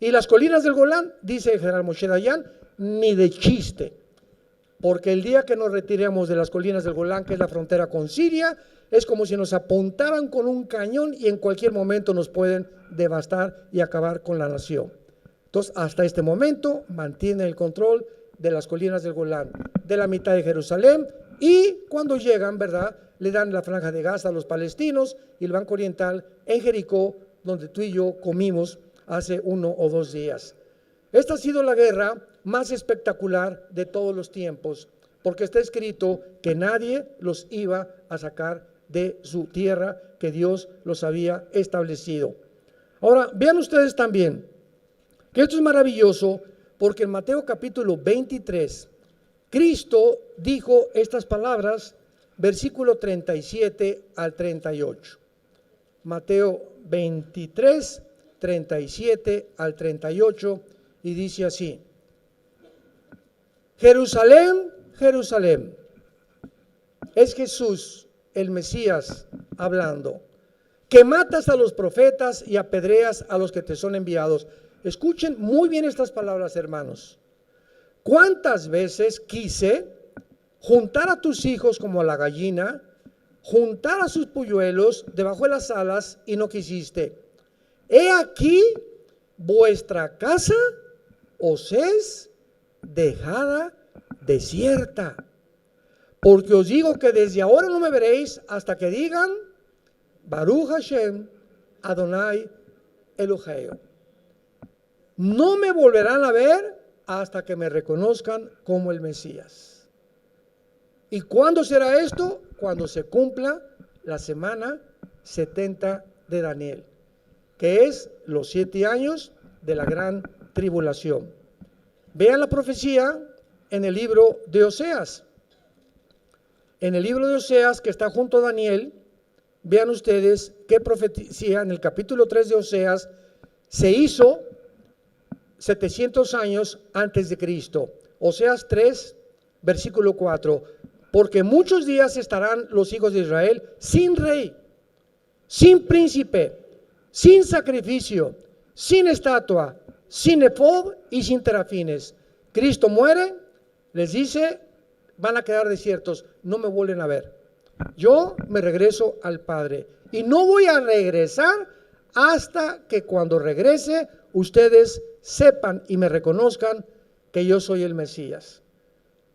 Y las colinas del Golán, dice el general Moshe Dayan, ni de chiste, porque el día que nos retiremos de las colinas del Golán, que es la frontera con Siria, es como si nos apuntaran con un cañón y en cualquier momento nos pueden devastar y acabar con la nación. Entonces, hasta este momento mantienen el control de las colinas del Golán, de la mitad de Jerusalén, y cuando llegan, ¿verdad?, le dan la franja de Gaza a los palestinos y el Banco Oriental en Jericó, donde tú y yo comimos hace 1 o 2 días. Esta ha sido la guerra más espectacular de todos los tiempos, porque está escrito que nadie los iba a sacar de su tierra, que Dios los había establecido. Ahora, vean ustedes también que esto es maravilloso, porque en Mateo capítulo 23, Cristo dijo estas palabras, versículo 37 al 38. Mateo 23, 37 al 38, y dice así: Jerusalén, Jerusalén, es Jesús, el Mesías, hablando, que matas a los profetas y apedreas a los que te son enviados. Escuchen muy bien estas palabras, hermanos. ¿Cuántas veces quise juntar a tus hijos como a la gallina, juntar a sus polluelos debajo de las alas, y no quisiste? He aquí, vuestra casa os es dejada desierta. Porque os digo que desde ahora no me veréis hasta que digan, Baruch Hashem, Adonai Eloheo. No me volverán a ver hasta que me reconozcan como el Mesías. ¿Y cuándo será esto? Cuando se cumpla la semana 70 de Daniel. que es los 7 años de la gran tribulación. Vean la profecía en el libro de Oseas. En el libro de Oseas, que está junto a Daniel, vean ustedes qué profecía en el capítulo 3 de Oseas se hizo 700 años antes de Cristo. Oseas 3, versículo 4. Porque muchos días estarán los hijos de Israel sin rey, sin príncipe, sin sacrificio, sin estatua, sin efod y sin terafines. Cristo muere, les dice, van a quedar desiertos, no me vuelven a ver. Yo me regreso al Padre y no voy a regresar hasta que cuando regrese ustedes sepan y me reconozcan que yo soy el Mesías.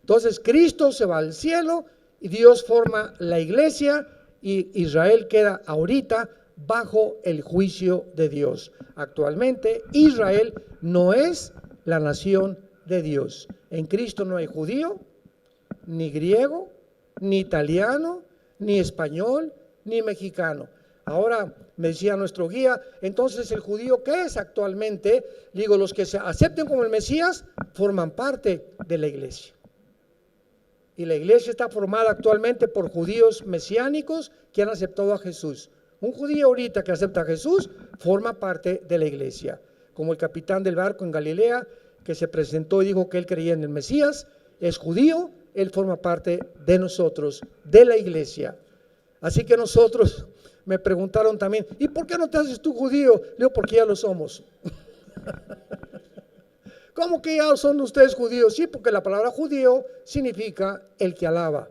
Entonces Cristo se va al cielo y Dios forma la iglesia y Israel queda ahorita bajo el juicio de Dios. Actualmente Israel no es la nación de Dios. En Cristo no hay judío, ni griego, ni italiano, ni español, ni mexicano. Ahora me decía nuestro guía, entonces el judío, ¿qué es actualmente? Digo, los que se acepten como el Mesías forman parte de la iglesia. Y la iglesia está formada actualmente por judíos mesiánicos que han aceptado a Jesús. Un judío ahorita que acepta a Jesús forma parte de la iglesia. Como el capitán del barco en Galilea que se presentó y dijo que él creía en el Mesías, es judío, él forma parte de nosotros, de la iglesia. Así que nosotros, me preguntaron también, ¿y por qué no te haces tú judío? Le digo, porque ya lo somos. ¿Cómo que ya son ustedes judíos? Sí, porque la palabra judío significa el que alaba.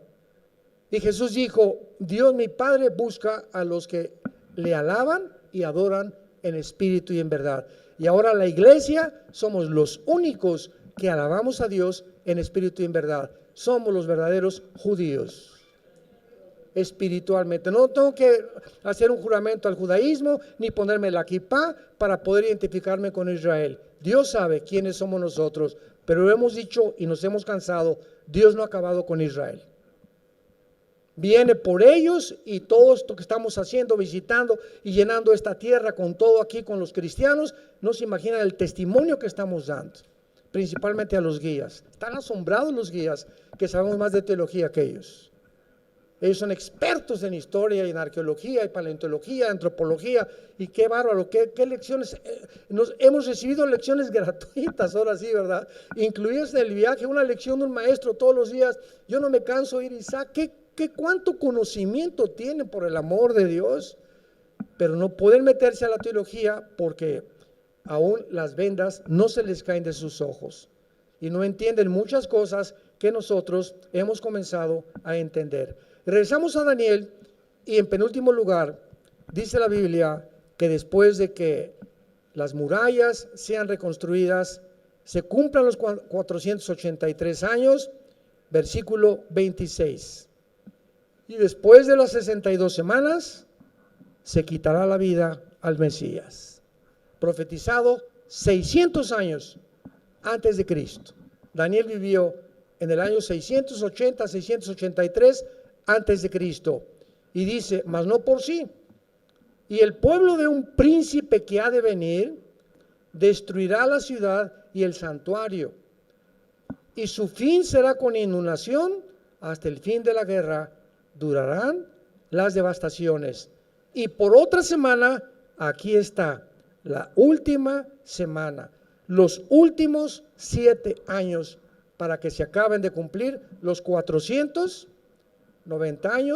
Y Jesús dijo, Dios mi Padre busca a los que le alaban y adoran en espíritu y en verdad. Y ahora la iglesia somos los únicos que alabamos a Dios en espíritu y en verdad. Somos los verdaderos judíos. Espiritualmente, no tengo que hacer un juramento al judaísmo ni ponerme la kipá para poder identificarme con Israel. Dios sabe quiénes somos nosotros, pero hemos dicho y nos hemos cansado, Dios no ha acabado con Israel. Viene por ellos y todo esto que estamos haciendo, visitando y llenando esta tierra con todo aquí con los cristianos, no se imaginan el testimonio que estamos dando, principalmente a los guías. Están asombrados los guías que sabemos más de teología que ellos. Ellos son expertos en historia y en arqueología y paleontología, antropología, y qué bárbaro, qué lecciones. Hemos recibido lecciones gratuitas, ahora sí, ¿verdad? Incluidas en el viaje, una lección de un maestro todos los días. Yo no me canso de ir, Isaac, cuánto conocimiento tienen por el amor de Dios, pero no pueden meterse a la teología porque aún las vendas no se les caen de sus ojos y no entienden muchas cosas que nosotros hemos comenzado a entender. Regresamos a Daniel y en penúltimo lugar dice la Biblia que después de que las murallas sean reconstruidas, se cumplan los 483 años, versículo 26. Y después de las 62 semanas se quitará la vida al Mesías. Profetizado 600 años antes de Cristo. Daniel vivió en el año 680, 683 antes de Cristo. Y dice, mas no por sí. Y el pueblo de un príncipe que ha de venir destruirá la ciudad y el santuario. Y su fin será con inundación hasta el fin de la guerra. Durarán las devastaciones. Y por otra semana, aquí está, la última semana, los últimos 7 años para que se acaben de cumplir los 490 años